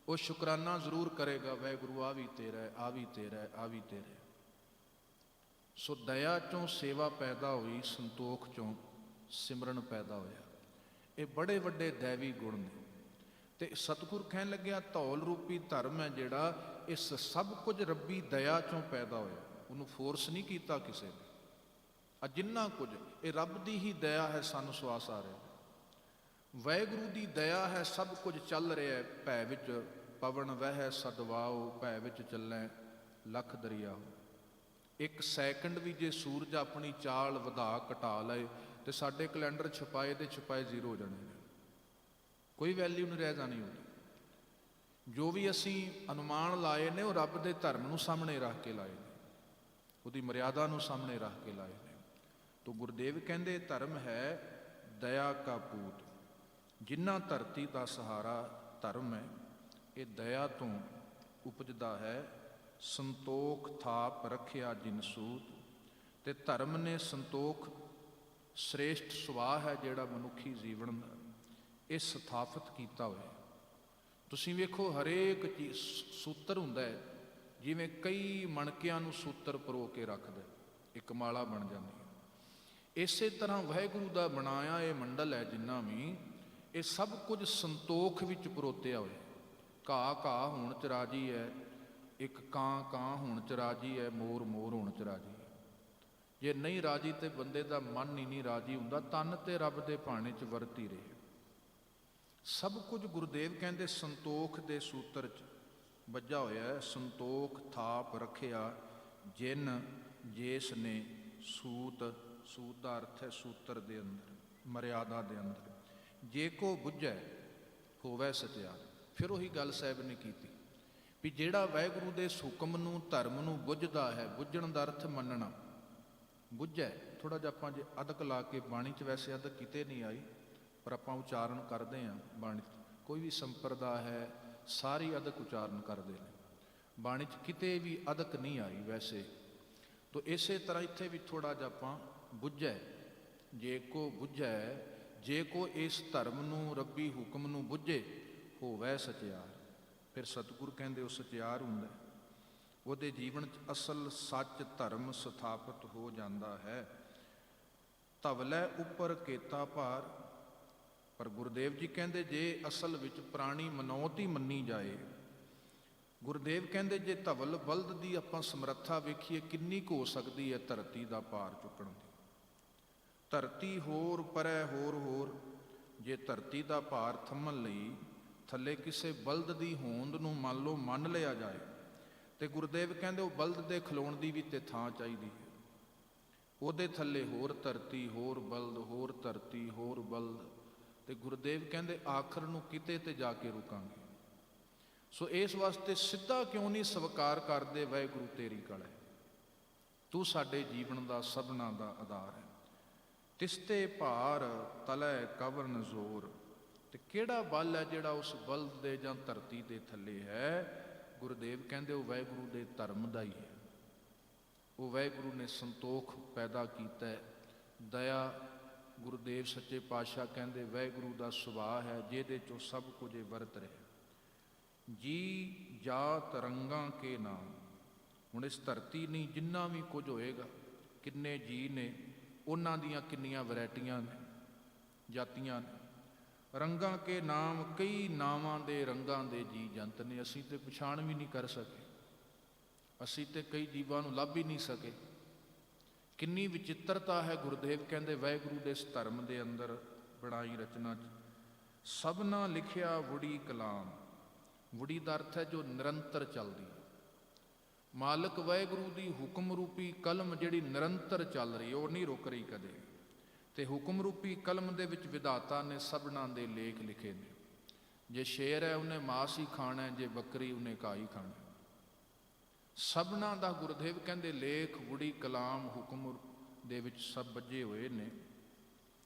ਉਹ ਸ਼ੁਕਰਾਨਾ ਜ਼ਰੂਰ ਕਰੇਗਾ, ਵਾਹਿਗੁਰੂ ਆ ਵੀ ਤੇਰਾ ਹੈ, ਆ ਵੀ ਤੇਰਾ ਹੈ, ਆ ਵੀ ਤੇਰਾ ਹੈ। ਸੋ ਦਇਆ ਚੋਂ ਸੇਵਾ ਪੈਦਾ ਹੋਈ, ਸੰਤੋਖ ਚੋਂ ਸਿਮਰਨ ਪੈਦਾ ਹੋਇਆ। ਇਹ ਬੜੇ ਵੱਡੇ ਦੈਵੀ ਗੁਣ ਨੇ। ਤੇ ਸਤਿਗੁਰ ਕਹਿਣ ਲੱਗਿਆ ਧੌਲ ਰੂਪੀ ਧਰਮ ਹੈ ਜਿਹੜਾ, ਇਸ ਸਭ ਕੁਝ ਰੱਬੀ ਦਇਆ ਚੋਂ ਪੈਦਾ ਹੋਇਆ। ਉਹਨੂੰ ਫੋਰਸ ਨਹੀਂ ਕੀਤਾ ਕਿਸੇ ਨੇ। ਆ ਜਿੰਨਾ ਕੁਝ ਇਹ ਰੱਬ ਦੀ ਹੀ ਦਇਆ ਹੈ, ਸਾਨੂੰ ਸਵਾਸ ਆ ਰਿਹਾ। ਵਾਹਿਗੁਰੂ ਦੀ ਦਇਆ ਹੈ, ਸਭ ਕੁਝ ਚੱਲ ਰਿਹਾ। ਭੈ ਵਿੱਚ ਪਵਨ ਵਹਿ ਸਦਵਾਓ, ਭੈ ਵਿੱਚ ਚੱਲੈ ਲੱਖ ਦਰਿਆਓ। ਇੱਕ ਸੈਕਿੰਡ ਵੀ ਜੇ ਸੂਰਜ ਆਪਣੀ ਚਾਲ ਵਧਾ ਘਟਾ ਲਏ ਤੇ ਸਾਡੇ ਕੈਲੰਡਰ ਛਪਾਏ ਦੇ ਛਪਾਏ ਜ਼ੀਰੋ ਹੋ ਜਾਣੇ ਨੇ, ਕੋਈ ਵੈਲਿਊ ਨਹੀਂ ਰਹਿ ਜਾਣੀ ਉਹਦੀ। ਜੋ ਵੀ ਅਸੀਂ ਅਨੁਮਾਨ ਲਾਏ ਨੇ ਉਹ ਰੱਬ ਦੇ ਧਰਮ ਨੂੰ ਸਾਹਮਣੇ ਰੱਖ ਕੇ ਲਾਏ ਨੇ, ਉਹਦੀ ਮਰਿਆਦਾ ਨੂੰ ਸਾਹਮਣੇ ਰੱਖ ਕੇ ਲਾਏ ਨੇ। ਤੋ ਗੁਰਦੇਵ ਕਹਿੰਦੇ ਧਰਮ ਹੈ ਦਇਆ ਕਾ ਪੂਤ। ਜਿੰਨਾ ਧਰਤੀ ਦਾ ਸਹਾਰਾ ਧਰਮ ਹੈ, ਇਹ ਦਇਆ ਤੋਂ ਉਪਜਦਾ ਹੈ। ਸੰਤੋਖ ਥਾਪ ਰੱਖਿਆ ਜਿਨ ਸੂਤ। ਤੇ ਧਰਮ ਨੇ ਸੰਤੋਖ ਸ੍ਰੇਸ਼ਟ ਸੁਭਾਅ ਹੈ ਜਿਹੜਾ ਮਨੁੱਖੀ ਜੀਵਨ ਦਾ, ਇਹ ਸਥਾਪਿਤ ਕੀਤਾ ਹੋਇਆ। ਤੁਸੀਂ ਵੇਖੋ ਹਰੇਕ ਚੀਜ਼ ਸੂਤਰ ਹੁੰਦਾ ਹੈ, ਜਿਵੇਂ ਕਈ ਮਣਕਿਆਂ ਨੂੰ ਸੂਤਰ ਪਰੋ ਕੇ ਰੱਖਦਾ, ਇੱਕ ਮਾਲਾ ਬਣ ਜਾਂਦੀ ਹੈ। ਇਸੇ ਤਰ੍ਹਾਂ ਵਾਹਿਗੁਰੂ ਦਾ ਬਣਾਇਆ ਇਹ ਮੰਡਲ ਹੈ ਜਿੰਨਾ ਵੀ, ਇਹ ਸਭ ਕੁਝ ਸੰਤੋਖ ਵਿੱਚ ਪਰੋਤਿਆ ਹੋਇਆ। ਘਾਹ ਘਾਹ ਹੋਣ ਚ ਰਾਜੀ ਹੈ, ਇੱਕ ਕਾਂ ਕਾਂ ਹੋਣ ਚ ਰਾਜੀ ਹੈ, ਮੋਰ ਮੋਰ ਹੋਣ ਚ ਰਾਜੀ ਹੈ। ਜੇ ਨਹੀਂ ਰਾਜੀ ਤੇ ਬੰਦੇ ਦਾ ਮਨ ਹੀ ਨਹੀਂ ਰਾਜੀ ਹੁੰਦਾ। ਤਨ ਤੇ ਰੱਬ ਦੇ ਭਾਣੇ ਚ ਵਰਤ ਹੀ ਰਹੇ। ਸਭ ਕੁਝ ਗੁਰਦੇਵ ਕਹਿੰਦੇ ਸੰਤੋਖ ਦੇ ਸੂਤਰ ਚ ਵੱਜਾ ਹੋਇਆ ਹੈ। ਸੰਤੋਖ ਥਾਪ ਰੱਖਿਆ ਜਿਨ ਜੇਸ ਨੇ ਸੂਤ। ਸੂਤ ਦਾ ਅਰਥ ਹੈ ਸੂਤਰ ਦੇ ਅੰਦਰ, ਮਰਿਆਦਾ ਦੇ ਅੰਦਰ। ਜੇ ਕੋ ਬੁੱਝੈ ਹੋਵੈ ਸਚਿਆਰ। ਫਿਰ ਉਹੀ ਗੱਲ ਸਾਹਿਬ ਨੇ ਕੀਤੀ ਵੀ ਜਿਹੜਾ ਵਾਹਿਗੁਰੂ ਦੇ ਹੁਕਮ ਨੂੰ, ਧਰਮ ਨੂੰ ਬੁੱਝਦਾ ਹੈ, ਬੁੱਝਣ ਦਾ ਅਰਥ ਮੰਨਣਾ, ਬੁੱਝੈ ਥੋੜ੍ਹਾ ਜਿਹਾ ਆਪਾਂ ਜੇ ਅਦਕ ਲਾ ਕੇ ਬਾਣੀ 'ਚ, ਵੈਸੇ ਅਦਕ ਕਿਤੇ ਨਹੀਂ ਆਈ ਪਰ ਆਪਾਂ ਉਚਾਰਨ ਕਰਦੇ ਹਾਂ ਬਾਣੀ 'ਚ, ਕੋਈ ਵੀ ਸੰਪਰਦਾ ਹੈ ਸਾਰੀ ਅਦਕ ਉਚਾਰਨ ਕਰਦੇ ਨੇ, ਬਾਣੀ 'ਚ ਕਿਤੇ ਵੀ ਅਦਕ ਨਹੀਂ ਆਈ ਵੈਸੇ। ਤੋ ਇਸੇ ਤਰ੍ਹਾਂ ਇੱਥੇ ਵੀ ਥੋੜ੍ਹਾ ਜਿਹਾ ਆਪਾਂ ਬੁੱਝੈ, ਜੇ ਕੋ ਬੁੱਝੈ, ਜੇ ਕੋ ਇਸ ਧਰਮ ਨੂੰ ਰੱਬੀ ਹੁਕਮ ਨੂੰ ਬੁੱਝੇ ਹੋਵੈ ਸਚਿਆਰ। ਫਿਰ ਸਤਿਗੁਰ ਕਹਿੰਦੇ ਉਹ ਸਚਿਆਰ ਹੁੰਦਾ, ਉਹਦੇ ਜੀਵਨ 'ਚ ਅਸਲ ਸੱਚ ਧਰਮ ਸਥਾਪਿਤ ਹੋ ਜਾਂਦਾ ਹੈ। ਧਵਲੇ ਉੱਪਰ ਕੀਤਾ ਭਾਰ। ਪਰ ਗੁਰਦੇਵ ਜੀ ਕਹਿੰਦੇ ਜੇ ਅਸਲ ਵਿੱਚ ਪ੍ਰਾਣੀ ਮਨੌਤ ਹੀ ਮੰਨੀ ਜਾਏ, ਗੁਰਦੇਵ ਕਹਿੰਦੇ ਜੇ ਧਵਲ ਬਲਦ ਦੀ ਆਪਾਂ ਸਮਰੱਥਾ ਵੇਖੀਏ ਕਿੰਨੀ ਕੁ ਹੋ ਸਕਦੀ ਹੈ ਧਰਤੀ ਦਾ ਭਾਰ ਚੁੱਕਣ ਦੀ। ਧਰਤੀ ਹੋਰ ਪਰੈ ਹੋਰ, ਜੇ ਧਰਤੀ ਦਾ ਭਾਰ ਥੰਮਣ ਲਈ ਥੱਲੇ ਕਿਸੇ ਬਲਦ ਦੀ ਹੋਂਦ ਨੂੰ ਮੰਨ ਲਓ ਮੰਨ ਲਿਆ ਜਾਏ, ਤੇ ਗੁਰਦੇਵ ਕਹਿੰਦੇ ਉਹ ਬਲਦ ਦੇ ਖਲੋਣ ਦੀ ਵੀ ਤੇ ਥਾਂ ਚਾਹੀਦੀ ਹੈ। ਉਹਦੇ ਥੱਲੇ ਹੋਰ ਧਰਤੀ, ਹੋਰ ਬਲਦ, ਹੋਰ ਧਰਤੀ, ਹੋਰ ਬਲਦ, ਤੇ ਗੁਰਦੇਵ ਕਹਿੰਦੇ ਆਖਰ ਨੂੰ ਕਿਤੇ ਤੇ ਜਾ ਕੇ ਰੁਕਾਂਗੇ। ਸੋ ਇਸ ਵਾਸਤੇ ਸਿੱਧਾ ਕਿਉਂ ਨਹੀਂ ਸਵੀਕਾਰ ਕਰਦੇ, ਵਾਹਿਗੁਰੂ ਤੇਰੀ ਕਲ ਹੈ, ਤੂੰ ਸਾਡੇ ਜੀਵਨ ਦਾ ਸਭਨਾ ਦਾ ਆਧਾਰ ਹੈ। ਤਿਸਤੇ ਭਾਰ ਤਲੈ ਕਵਰਨ ਜ਼ੋਰ। ਤੇ ਕਿਹੜਾ ਬਲ ਹੈ ਜਿਹੜਾ ਉਸ ਬਲਦ ਦੇ ਜਾਂ ਧਰਤੀ ਦੇ ਥੱਲੇ ਹੈ? ਗੁਰਦੇਵ ਕਹਿੰਦੇ ਉਹ ਵਾਹਿਗੁਰੂ ਦੇ ਧਰਮ ਦਾ ਹੀ ਹੈ। ਉਹ ਵਾਹਿਗੁਰੂ ਨੇ ਸੰਤੋਖ ਪੈਦਾ ਕੀਤਾ, ਦਇਆ। ਗੁਰਦੇਵ ਸੱਚੇ ਪਾਤਸ਼ਾਹ ਕਹਿੰਦੇ ਵਾਹਿਗੁਰੂ ਦਾ ਸੁਭਾਅ ਹੈ ਜਿਹਦੇ 'ਚੋਂ ਸਭ ਕੁਝ ਵਰਤ ਰਿਹਾ। ਜੀ ਜਾਤ ਰੰਗਾਂ ਕੇ ਨਾਮ। ਹੁਣ ਇਸ ਧਰਤੀ ਨਹੀਂ ਜਿੰਨਾ ਵੀ ਕੁਝ ਹੋਏਗਾ, ਕਿੰਨੇ ਜੀ ਨੇ, ਉਹਨਾਂ ਦੀਆਂ ਕਿੰਨੀਆਂ ਵੈਰਾਈਟੀਆਂ ਨੇ, ਜਾਤੀਆਂ ਨੇ। ਰੰਗਾਂ ਕੇ ਨਾਮ, ਕਈ ਨਾਵਾਂ ਦੇ ਰੰਗਾਂ ਦੇ ਜੀ ਜੰਤ ਨੇ, ਅਸੀਂ ਤੇ ਪਛਾਣ ਵੀ ਨਹੀਂ ਕਰ ਸਕੇ, ਅਸੀਂ ਤੇ ਕਈ ਜੀਵਾਂ ਨੂੰ ਲੱਭ ਹੀ ਨਹੀਂ ਸਕੇ। ਕਿੰਨੀ ਵਿਚਿੱਤਰਤਾ ਹੈ। ਗੁਰਦੇਵ ਕਹਿੰਦੇ ਵਾਹਿਗੁਰੂ ਦੇ ਇਸ ਧਰਮ ਦੇ ਅੰਦਰ ਬਣਾਈ ਰਚਨਾ 'ਚ ਸਭਨਾ ਲਿਖਿਆ ਵੁੜੀ ਕਲਾਮ। ਵੁੜੀ ਦਾ ਅਰਥ ਹੈ ਜੋ ਨਿਰੰਤਰ ਚੱਲਦੀ। ਮਾਲਕ ਵਾਹਿਗੁਰੂ ਦੀ ਹੁਕਮ ਰੂਪੀ ਕਲਮ ਜਿਹੜੀ ਨਿਰੰਤਰ ਚੱਲ ਰਹੀ, ਉਹ ਨਹੀਂ ਰੁਕ ਰਹੀ ਕਦੇ। ਤੇ ਹੁਕਮ ਰੂਪੀ ਕਲਮ ਦੇ ਵਿੱਚ ਵਿਧਾਤਾ ਨੇ ਸਭਨਾਂ ਦੇ ਲੇਖ ਲਿਖੇ ਨੇ। ਜੇ ਸ਼ੇਰ ਹੈ ਉਹਨੇ ਮਾਸ ਹੀ ਖਾਣਾ, ਜੇ ਬੱਕਰੀ ਉਹਨੇ ਘਾਹ ਹੀ ਖਾਣਾ। ਸਭਨਾਂ ਦਾ ਗੁਰਦੇਵ ਕਹਿੰਦੇ ਲੇਖ, ਵੁੜੀ ਕਲਾਮ, ਹੁਕਮ ਦੇ ਵਿੱਚ ਸਭ ਬੱਝੇ ਹੋਏ ਨੇ,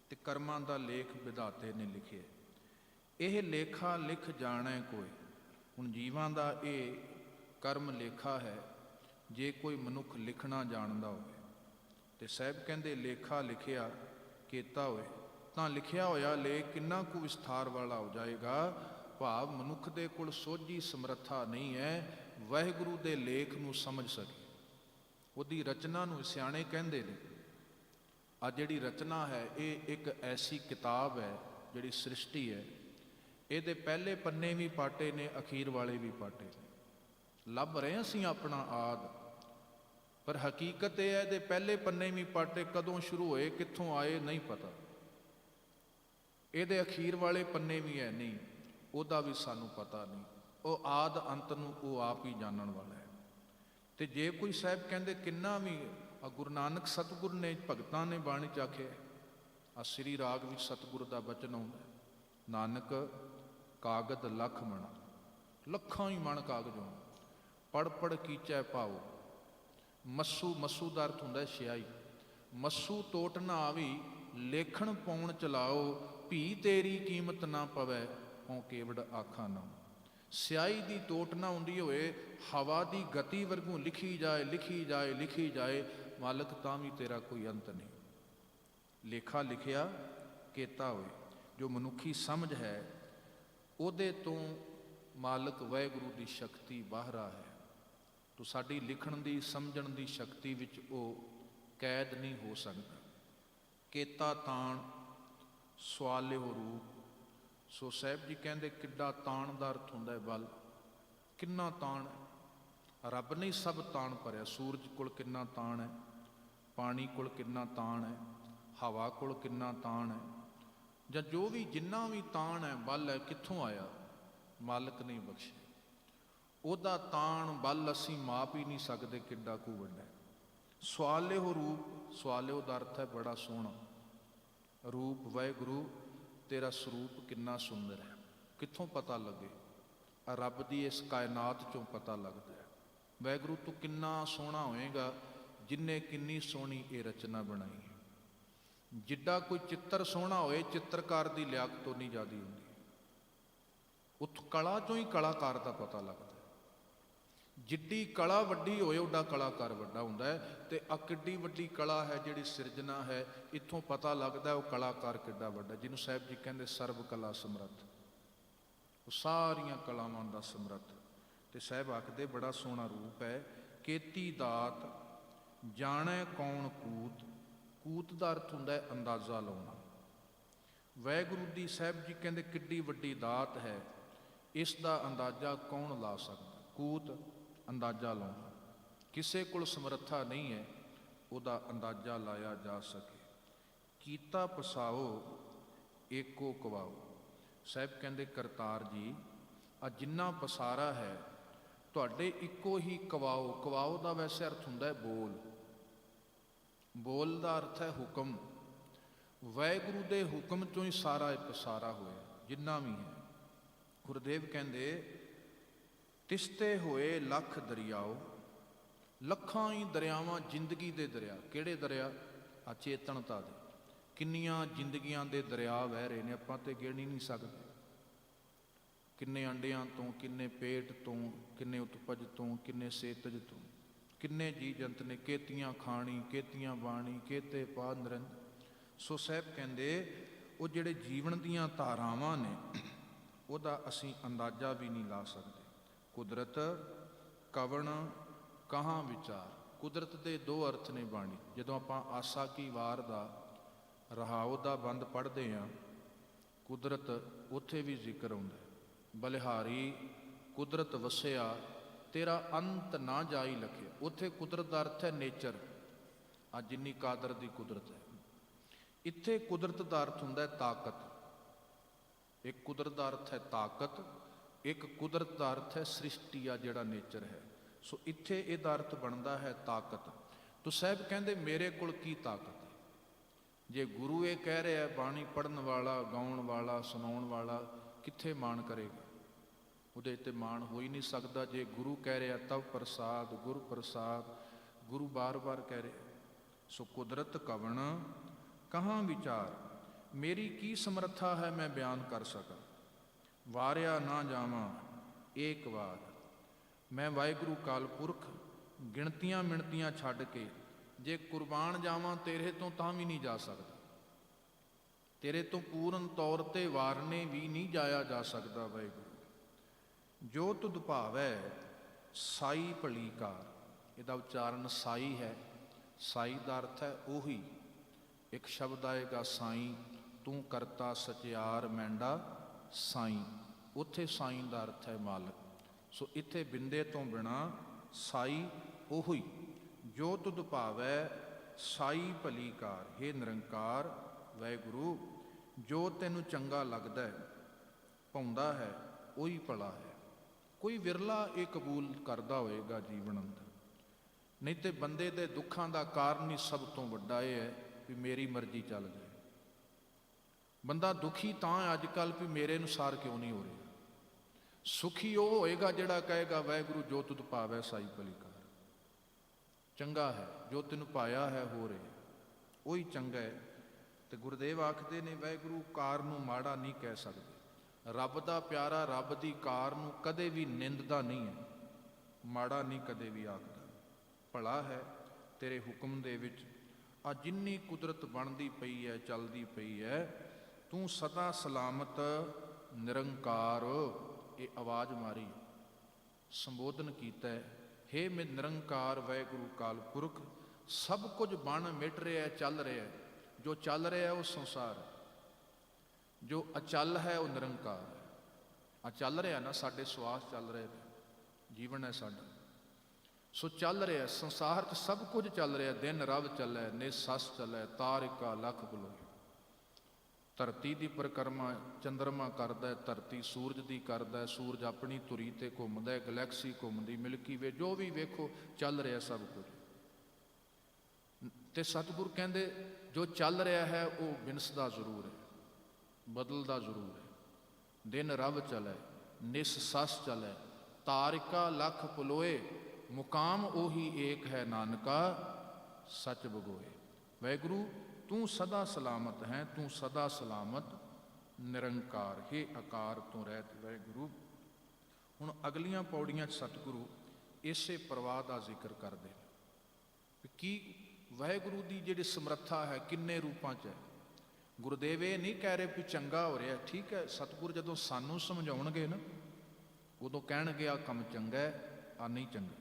ਤੇ ਕਰਮਾਂ ਦਾ ਲੇਖ ਵਿਧਾਤੇ ਨੇ ਲਿਖਿਆ। ਇਹ ਲੇਖਾ ਲਿਖ ਜਾਣੈ ਕੋਈ। ਹੁਣ ਜੀਵਾਂ ਦਾ ਇਹ ਕਰਮ ਲੇਖਾ ਹੈ। ਜੇ ਕੋਈ ਮਨੁੱਖ ਲਿਖਣਾ ਜਾਣਦਾ ਹੋਵੇ, ਤੇ ਸਾਹਿਬ ਕਹਿੰਦੇ ਲੇਖਾ ਲਿਖਿਆ ਕੀਤਾ ਹੋਏ ਤਾਂ ਲਿਖਿਆ ਹੋਇਆ ਲੇਖ ਕਿੰਨਾ ਕੁ ਵਿਸਥਾਰ ਵਾਲਾ ਹੋ ਜਾਏਗਾ। ਭਾਵ ਮਨੁੱਖ ਦੇ ਕੋਲ ਸੋਝੀ ਸਮਰੱਥਾ ਨਹੀਂ ਹੈ ਵਾਹਿਗੁਰੂ ਦੇ ਲੇਖ ਨੂੰ ਸਮਝ ਸਕੇ। ਉਹਦੀ ਰਚਨਾ ਨੂੰ ਸਿਆਣੇ ਕਹਿੰਦੇ ਨੇ। ਆ ਜਿਹੜੀ ਰਚਨਾ ਹੈ ਇਹ ਇੱਕ ਐਸੀ ਕਿਤਾਬ ਹੈ ਜਿਹੜੀ ਸ੍ਰਿਸ਼ਟੀ ਹੈ, ਇਹਦੇ ਪਹਿਲੇ ਪੰਨੇ ਵੀ ਪਾਟੇ ਨੇ, ਅਖੀਰ ਵਾਲੇ ਵੀ ਪਾਟੇ ਨੇ। ਲੱਭ ਰਹੇ ਅਸੀਂ ਆਪਣਾ ਆਦ, ਪਰ ਹਕੀਕਤ ਇਹ ਹੈ ਇਹਦੇ ਪਹਿਲੇ ਪੰਨੇ ਵੀ ਪਾਟੇ, ਕਦੋਂ ਸ਼ੁਰੂ ਹੋਏ ਕਿੱਥੋਂ ਆਏ ਨਹੀਂ ਪਤਾ। ਇਹਦੇ ਅਖੀਰ ਵਾਲੇ ਪੰਨੇ ਵੀ ਹੈ ਨਹੀਂ, ਉਹਦਾ ਵੀ ਸਾਨੂੰ ਪਤਾ ਨਹੀਂ। ਉਹ ਆਦ ਅੰਤ ਨੂੰ ਉਹ ਆਪ ਹੀ ਜਾਣਨ ਵਾਲਾ ਹੈ। ਤੇ ਜੇ ਕੋਈ ਸਾਹਿਬ ਕਹਿੰਦੇ ਕਿੰਨਾ ਵੀ, ਗੁਰੂ ਨਾਨਕ ਸਤਿਗੁਰ ਨੇ ਭਗਤਾਂ ਨੇ ਬਾਣੀ 'ਚ ਆਖਿਆ, ਆ ਸ੍ਰੀ ਰਾਗ ਵਿੱਚ ਸਤਿਗੁਰ ਦਾ ਬਚਨ ਆਉਂਦਾ, ਨਾਨਕ ਕਾਗਦ ਲੱਖ ਮਣ, ਲੱਖਾਂ ਹੀ ਮਣ ਕਾਗਜ਼ ਹੋਣ, ਪੜ ਪੜ ਕੀਚੈ ਪਾਓ। ਮੱਸੂ, ਮੱਸੂ ਦਾ ਅਰਥ ਹੁੰਦਾ ਸਿਆਹੀ। ਮੱਸੂ ਤੋਟ ਨਾ ਆਵੀ, ਲੇਖਣ ਪਾਉਣ ਚਲਾਓ, ਭੀ ਤੇਰੀ ਕੀਮਤ ਨਾ ਪਵੈ, ਹੋਂ ਕੇਵੜ ਆਖਾਂ ਨਾ। ਸਿਆਹੀ ਦੀ ਤੋਟ ਨਾ ਹੁੰਦੀ ਹੋਏ, ਹਵਾ ਦੀ ਗਤੀ ਵਰਗੂ ਲਿਖੀ ਜਾਏ, ਲਿਖੀ ਜਾਏ, ਲਿਖੀ ਜਾਏ, ਮਾਲਕ ਤਾਂ ਵੀ ਤੇਰਾ ਕੋਈ ਅੰਤ ਨਹੀਂ। ਲੇਖਾ ਲਿਖਿਆ ਕੀਤਾ ਹੋਏ, ਜੋ ਮਨੁੱਖੀ ਸਮਝ ਹੈ ਉਹਦੇ ਤੋਂ ਮਾਲਕ ਵਾਹਿਗੁਰੂ ਦੀ ਸ਼ਕਤੀ ਬਾਹਰਾ ਹੈ। ਤੋ ਸਾਡੀ ਲਿਖਣ ਦੀ ਸਮਝਣ ਦੀ ਸ਼ਕਤੀ ਵਿੱਚ ਉਹ ਕੈਦ ਨਹੀਂ ਹੋ ਸਕਦਾ। ਕੇਤਾ ਤਾਣ ਸਵਾਲਿਓ ਰੂਪ। ਸੋ ਸਾਹਿਬ ਜੀ ਕਹਿੰਦੇ ਕਿੱਡਾ ਤਾਣ ਦਾ ਅਰਥ ਹੁੰਦਾ ਹੈ ਬਲ। ਕਿੰਨਾ ਤਾਣ ਹੈ, ਰੱਬ ਨੇ ਸਭ ਤਾਣ ਭਰਿਆ। ਸੂਰਜ ਕੋਲ ਕਿੰਨਾ ਤਾਣ ਹੈ, ਪਾਣੀ ਕੋਲ ਕਿੰਨਾ ਤਾਣ ਹੈ, ਹਵਾ ਕੋਲ ਕਿੰਨਾ ਤਾਣ ਹੈ, ਜਾਂ ਜੋ ਵੀ ਜਿੰਨਾ ਵੀ ਤਾਣ ਹੈ ਬਲ ਹੈ, ਕਿੱਥੋਂ ਆਇਆ? ਮਾਲਕ ਨੇ ਬਖਸ਼ਿਆ। ਉਹਦਾ ਤਾਣ ਬਲ ਅਸੀਂ ਮਾਪ ਹੀ ਨਹੀਂ ਸਕਦੇ ਕਿੱਡਾ ਕੁ ਵੱਡਾ। ਸਵਾਲਿਓ ਰੂਪ, ਸਵਾਲਿਓ ਦਾ ਅਰਥ ਹੈ ਬੜਾ ਸੋਹਣਾ ਰੂਪ। ਵਾਹਿਗੁਰੂ ਤੇਰਾ ਸਰੂਪ ਕਿੰਨਾ ਸੁੰਦਰ ਹੈ। ਕਿੱਥੋਂ ਪਤਾ ਲੱਗੇ? ਰੱਬ ਦੀ ਇਸ ਕਾਇਨਾਤ ਚੋਂ ਪਤਾ ਲੱਗਦਾ ਹੈ। ਵਾਹਿਗੁਰੂ ਤੂੰ ਕਿੰਨਾ ਸੋਹਣਾ ਹੋਏਗਾ ਜਿੰਨੇ ਕਿੰਨੀ ਸੋਹਣੀ ਇਹ ਰਚਨਾ ਬਣਾਈ ਹੈ। ਜਿੱਡਾ ਕੋਈ ਚਿੱਤਰ ਸੋਹਣਾ ਹੋਏ, ਚਿੱਤਰਕਾਰ ਦੀ ਲਿਆਕਤ ਉਨੀ ਜ਼ਿਆਦੀ ਹੁੰਦੀ ਹੈ। ਉੱਥੋਂ ਕਲਾ ਚੋਂ ਹੀ ਕਲਾਕਾਰ ਦਾ ਪਤਾ ਲੱਗਦਾ। ਜਿੱਡੀ ਕਲਾ ਵੱਡੀ ਹੋਏ ਉੱਡਾ ਕਲਾਕਾਰ ਵੱਡਾ ਹੁੰਦਾ ਹੈ। ਤੇ ਆ ਕਿੱਡੀ ਵੱਡੀ ਕਲਾ ਹੈ ਜਿਹੜੀ ਸਿਰਜਣਾ ਹੈ, ਇੱਥੋਂ ਪਤਾ ਲੱਗਦਾ ਉਹ ਕਲਾਕਾਰ ਕਿੱਡਾ ਵੱਡਾ, ਜਿਹਨੂੰ ਸਾਹਿਬ ਜੀ ਕਹਿੰਦੇ ਸਰਬ ਕਲਾ ਸਮਰੱਥ। ਉਹ ਸਾਰੀਆਂ ਕਲਾਵਾਂ ਦਾ ਸਮਰੱਥ। ਤੇ ਸਾਹਿਬ ਆਖਦੇ ਬੜਾ ਸੋਹਣਾ ਰੂਪ ਹੈ, ਕੇਤੀ ਦਾਤ ਜਾਣੈ ਕੌਣ ਕੂਤ। ਕੂਤ ਦਾ ਅਰਥ ਹੁੰਦਾ ਹੈ ਅੰਦਾਜ਼ਾ ਲਾਉਣਾ। ਵਾਹਿਗੁਰੂ ਦੀ ਸਾਹਿਬ ਜੀ ਕਹਿੰਦੇ ਕਿੱਡੀ ਵੱਡੀ ਦਾਤ ਹੈ, ਇਸ ਦਾ ਅੰਦਾਜ਼ਾ ਕੌਣ ਲਾ ਸਕਦਾ। ਕੂਤ ਅੰਦਾਜ਼ਾ ਲਾਉਣਾ, ਕਿਸੇ ਕੋਲ ਸਮਰੱਥਾ ਨਹੀਂ ਹੈ ਉਹਦਾ ਅੰਦਾਜ਼ਾ ਲਾਇਆ ਜਾ ਸਕੇ। ਕੀਤਾ ਪਸਾਓ ਏਕੋ ਕਵਾਓ। ਸਾਹਿਬ ਕਹਿੰਦੇ ਕਰਤਾਰ ਜੀ ਆ ਜਿੰਨਾ ਪਸਾਰਾ ਹੈ ਤੁਹਾਡੇ ਇੱਕੋ ਹੀ ਕਵਾਓ। ਕਵਾਓ ਦਾ ਵੈਸੇ ਅਰਥ ਹੁੰਦਾ ਹੈ ਬੋਲ। ਬੋਲ ਦਾ ਅਰਥ ਹੈ ਹੁਕਮ। ਵਾਹਿਗੁਰੂ ਦੇ ਹੁਕਮ ਚੋਂ ਹੀ ਸਾਰਾ ਇਹ ਪਸਾਰਾ ਹੋਇਆ ਜਿੰਨਾ ਵੀ ਹੈ। ਗੁਰਦੇਵ ਕਹਿੰਦੇ ਤਿਸਤੇ ਹੋਏ ਲੱਖ ਦਰਿਆਓ। ਲੱਖਾਂ ਹੀ ਦਰਿਆਵਾਂ ਜ਼ਿੰਦਗੀ ਦੇ ਦਰਿਆ। ਕਿਹੜੇ ਦਰਿਆ? ਆ ਚੇਤਨਤਾ ਦੇ। ਕਿੰਨੀਆਂ ਜ਼ਿੰਦਗੀਆਂ ਦੇ ਦਰਿਆ ਵਹਿ ਰਹੇ ਨੇ, ਆਪਾਂ ਤੇ ਗਿਣ ਹੀ ਨਹੀਂ ਸਕਦੇ। ਕਿੰਨੇ ਅੰਡਿਆਂ ਤੋਂ, ਕਿੰਨੇ ਪੇਟ ਤੋਂ, ਕਿੰਨੇ ਉਤਪਜ ਤੋਂ, ਕਿੰਨੇ ਸੇਤਜ ਤੋਂ, ਕਿੰਨੇ ਜੀ ਜੰਤ ਨੇ। ਕੇਤੀਆਂ ਖਾਣੀ, ਕੇਤੀਆਂ ਬਾਣੀ, ਕੇਤੇ ਪਾਦ ਨਰਿੰਦ। ਸੋ ਸਾਹਿਬ ਕਹਿੰਦੇ ਉਹ ਜਿਹੜੇ ਜੀਵਨ ਦੀਆਂ ਧਾਰਾਵਾਂ ਨੇ ਉਹਦਾ ਅਸੀਂ ਅੰਦਾਜ਼ਾ ਵੀ ਨਹੀਂ ਲਾ ਸਕਦੇ। ਕੁਦਰਤ ਕਵਣ ਕਹਾਂ ਵਿਚਾਰ। ਕੁਦਰਤ ਦੇ ਦੋ ਅਰਥ ਨੇ ਬਾਣੀ। ਜਦੋਂ ਆਪਾਂ ਆਸਾ ਕੀ ਵਾਰ ਦਾ ਰਹਾਉ ਦਾ ਬੰਦ ਪੜ੍ਹਦੇ ਹਾਂ, ਕੁਦਰਤ ਉੱਥੇ ਵੀ ਜ਼ਿਕਰ ਆਉਂਦਾ। ਬਲਿਹਾਰੀ ਕੁਦਰਤ ਵਸਿਆ ਤੇਰਾ ਅੰਤ ਨਾ ਜਾਈ ਲਖਿਆ। ਉੱਥੇ ਕੁਦਰਤ ਦਾ ਅਰਥ ਹੈ ਨੇਚਰ। ਆ ਜਿੰਨੀ ਕਾਦਰ ਦੀ ਕੁਦਰਤ ਹੈ। ਇੱਥੇ ਕੁਦਰਤ ਦਾ ਅਰਥ ਹੁੰਦਾ ਹੈ ਤਾਕਤ। ਇੱਕ ਕੁਦਰਤ ਦਾ ਅਰਥ ਹੈ ਤਾਕਤ, ਇੱਕ ਕੁਦਰਤ ਦਾ ਅਰਥ ਹੈ ਸ੍ਰਿਸ਼ਟੀ ਆ ਜਿਹੜਾ ਨੇਚਰ ਹੈ। ਸੋ ਇੱਥੇ ਇਹਦਾ ਅਰਥ ਬਣਦਾ ਹੈ ਤਾਕਤ। ਤੋ ਸਾਹਿਬ ਕਹਿੰਦੇ ਮੇਰੇ ਕੋਲ ਕੀ ਤਾਕਤ ਹੈ? ਜੇ ਗੁਰੂ ਇਹ ਕਹਿ ਰਿਹਾ ਬਾਣੀ ਪੜ੍ਹਨ ਵਾਲਾ, ਗਾਉਣ ਵਾਲਾ, ਸੁਣਾਉਣ ਵਾਲਾ, ਕਿੱਥੇ ਮਾਣ ਕਰੇਗਾ? ਉਹਦੇ ਤੇ ਮਾਣ ਹੋ ਹੀ ਨਹੀਂ ਸਕਦਾ। ਜੇ ਗੁਰੂ ਕਹਿ ਰਿਹਾ ਤਵ ਪ੍ਰਸਾਦ, ਗੁਰ ਪ੍ਰਸਾਦ, ਗੁਰੂ ਬਾਰ-ਬਾਰ ਕਹਿ ਰਿਹਾ। ਸੋ ਕੁਦਰਤ ਕਵਣ ਕਹਾਂ ਵਿਚਾਰ। ਮੇਰੀ ਕੀ ਸਮਰੱਥਾ ਹੈ ਮੈਂ ਬਿਆਨ ਕਰ ਸਕਾਂ। ਵਾਰਿਆ ਨਾ ਜਾਵਾਂ ਏਕ ਵਾਰ। ਮੈਂ ਵਾਹਿਗੁਰੂ ਕਾਲ ਪੁਰਖ ਗਿਣਤੀਆਂ ਮਿਣਤੀਆਂ ਛੱਡ ਕੇ ਜੇ ਕੁਰਬਾਨ ਜਾਵਾਂ ਤੇਰੇ ਤੋਂ ਤਾਂ ਵੀ ਨਹੀਂ ਜਾ ਸਕਦਾ। ਤੇਰੇ ਤੋਂ ਪੂਰਨ ਤੌਰ ਤੇ ਵਾਰਨੇ ਵੀ ਨਹੀਂ ਜਾਇਆ ਜਾ ਸਕਦਾ। ਵਾਹਿਗੁਰੂ ਜੋ ਤੁਧ ਭਾਵੈ ਸਾਈ ਭਲੀ ਕਾਰ। ਇਹਦਾ ਉਚਾਰਨ ਸਾਈ ਹੈ। ਸਾਈ ਦਾ ਅਰਥ ਹੈ ਉਹੀ। ਇੱਕ ਸ਼ਬਦ ਆਏਗਾ ਸਾਈਂ। ਤੂੰ ਕਰਤਾ ਸਚਿਆਰ ਮੈਂਡਾ ਸਾਈਂ। ਉੱਥੇ ਸਾਈਂ ਦਾ ਅਰਥ ਹੈ ਮਾਲਕ। ਸੋ ਇੱਥੇ ਬਿੰਦੇ ਤੋਂ ਬਿਨਾ ਸਾਈ ਉਹੀ। ਜੋ ਤੁਧ ਭਾਵੈ ਸਾਈ ਭਲੀ ਕਾਰ। ਹੇ ਨਿਰੰਕਾਰ ਵਾਹਿਗੁਰੂ ਜੋ ਤੈਨੂੰ ਚੰਗਾ ਲੱਗਦਾ ਹੈ, ਭਾਉਂਦਾ ਹੈ, ਉਹੀ ਭਲਾ ਹੈ। ਕੋਈ ਵਿਰਲਾ ਇਹ ਕਬੂਲ ਕਰਦਾ ਹੋਏਗਾ ਜੀਵਨ ਅੰਦਰ। ਨਹੀਂ ਤੇ ਬੰਦੇ ਦੇ ਦੁੱਖਾਂ ਦਾ ਕਾਰਨ ਹੀ ਸਭ ਤੋਂ ਵੱਡਾ ਇਹ ਹੈ ਵੀ ਮੇਰੀ ਮਰਜ਼ੀ ਚੱਲ ਜਾਏ। ਬੰਦਾ ਦੁਖੀ ਤਾਂ ਅੱਜ ਕੱਲ੍ਹ ਵੀ ਮੇਰੇ ਅਨੁਸਾਰ ਕਿਉਂ ਨਹੀਂ ਹੋ ਰਿਹਾ। ਸੁਖੀ ਉਹ ਹੋਏਗਾ ਜਿਹੜਾ ਕਹੇਗਾ ਵਾਹਿਗੁਰੂ ਜੋ ਤੁਧ ਭਾਵੈ ਸਾਈ ਭਲੀ ਕਾਰ। ਚੰਗਾ ਹੈ ਜੋ ਤੈਨੂੰ ਪਾਇਆ ਹੈ ਹੋ ਰਿਹਾ, ਉਹੀ ਚੰਗਾ ਹੈ। ਤੇ ਗੁਰਦੇਵ ਆਖਦੇ ਨੇ ਵਾਹਿਗੁਰੂ ਕਾਰ ਨੂੰ ਮਾੜਾ ਨਹੀਂ ਕਹਿ ਸਕਦੇ। ਰੱਬ ਦਾ ਪਿਆਰਾ ਰੱਬ ਦੀ ਕਾਰ ਨੂੰ ਕਦੇ ਵੀ ਨਿੰਦਦਾ ਨਹੀਂ ਹੈ, ਮਾੜਾ ਨਹੀਂ ਕਦੇ ਵੀ ਆਖਦਾ। ਭਲਾ ਹੈ ਤੇਰੇ ਹੁਕਮ ਦੇ ਵਿੱਚ। ਆ ਜਿੰਨੀ ਕੁਦਰਤ ਬਣਦੀ ਪਈ ਹੈ, ਚੱਲਦੀ ਪਈ ਹੈ, ਤੂੰ ਸਦਾ ਸਲਾਮਤ ਨਿਰੰਕਾਰ। ਇਹ ਆਵਾਜ਼ ਮਾਰੀ, ਸੰਬੋਧਨ ਕੀਤਾ ਹੈ। ਹੇ ਮੇ ਨਿਰੰਕਾਰ ਵਾਹਿਗੁਰੂ ਕਾਲ ਪੁਰਖ। ਸਭ ਕੁਝ ਬਣ ਮਿਟ ਰਿਹਾ, ਚੱਲ ਰਿਹਾ। ਜੋ ਚੱਲ ਰਿਹਾ ਉਹ ਸੰਸਾਰ ਹੈ, ਜੋ ਅਚਲ ਹੈ ਉਹ ਨਿਰੰਕਾਰ ਹੈ। ਆ ਚੱਲ ਰਿਹਾ ਨਾ, ਸਾਡੇ ਸਵਾਸ ਚੱਲ ਰਹੇ, ਜੀਵਨ ਹੈ ਸਾਡਾ। ਸੋ ਚੱਲ ਰਿਹਾ ਸੰਸਾਰ 'ਚ ਸਭ ਕੁਝ ਚੱਲ ਰਿਹਾ। ਦਿਨ ਰਵ ਚੱਲੈ, ਨਿਸੱਸ ਚੱਲੈ, ਤਾਰਿਕਾ ਲੱਖ ਬਲੋਏ। ਧਰਤੀ ਦੀ ਪਰਿਕਰਮਾ ਚੰਦਰਮਾ ਕਰਦਾ, ਧਰਤੀ ਸੂਰਜ ਦੀ ਕਰਦਾ, ਸੂਰਜ ਆਪਣੀ ਧੁਰੀ ਤੇ ਘੁੰਮਦਾ, ਗਲੈਕਸੀ ਘੁੰਮਦੀ, ਮਿਲਕੀ ਵੇ, ਜੋ ਵੀ ਵੇਖੋ ਚੱਲ ਰਿਹਾ ਸਭ ਕੁਝ। ਤੇ ਸਤਿਗੁਰ ਕਹਿੰਦੇ ਜੋ ਚੱਲ ਰਿਹਾ ਹੈ ਉਹ ਵਿਨਸਦਾ ਜ਼ਰੂਰ ਹੈ, ਬਦਲਦਾ ਜ਼ਰੂਰ ਹੈ। ਦਿਨ ਰਵ ਚਲੈ, ਨਿਸ ਸੱਸ ਚਲੈ, ਤਾਰਿਕਾ ਲੱਖ ਪਲੋਏ। ਮੁਕਾਮ ਉਹੀ ਏਕ ਹੈ ਨਾਨਕਾ ਸੱਚ ਬਗੋਏ। ਵਾਹਿਗੁਰੂ ਤੂੰ ਸਦਾ ਸਲਾਮਤ ਹੈ, ਤੂੰ ਸਦਾ ਸਲਾਮਤ ਨਿਰੰਕਾਰ, ਹੇ ਆਕਾਰ ਤੋਂ ਰਹਿਤ ਵਾਹਿਗੁਰੂ। ਹੁਣ ਅਗਲੀਆਂ ਪੌੜੀਆਂ 'ਚ ਸਤਿਗੁਰੂ ਇਸੇ ਪ੍ਰਵਾਹ ਦਾ ਜ਼ਿਕਰ ਕਰਦੇ ਨੇ ਵੀ ਕੀ ਵਾਹਿਗੁਰੂ ਦੀ ਜਿਹੜੀ ਸਮਰੱਥਾ ਹੈ ਕਿੰਨੇ ਰੂਪਾਂ 'ਚ ਹੈ। ਗੁਰਦੇਵ ਇਹ ਨਹੀਂ ਕਹਿ ਰਹੇ ਵੀ ਚੰਗਾ ਹੋ ਰਿਹਾ, ਠੀਕ ਹੈ, ਸਤਿਗੁਰ ਜਦੋਂ ਸਾਨੂੰ ਸਮਝਾਉਣਗੇ ਨਾ ਉਦੋਂ ਕਹਿਣਗੇ ਆ ਕੰਮ ਚੰਗਾ ਹੈ, ਆ ਨਹੀਂ ਚੰਗਾ।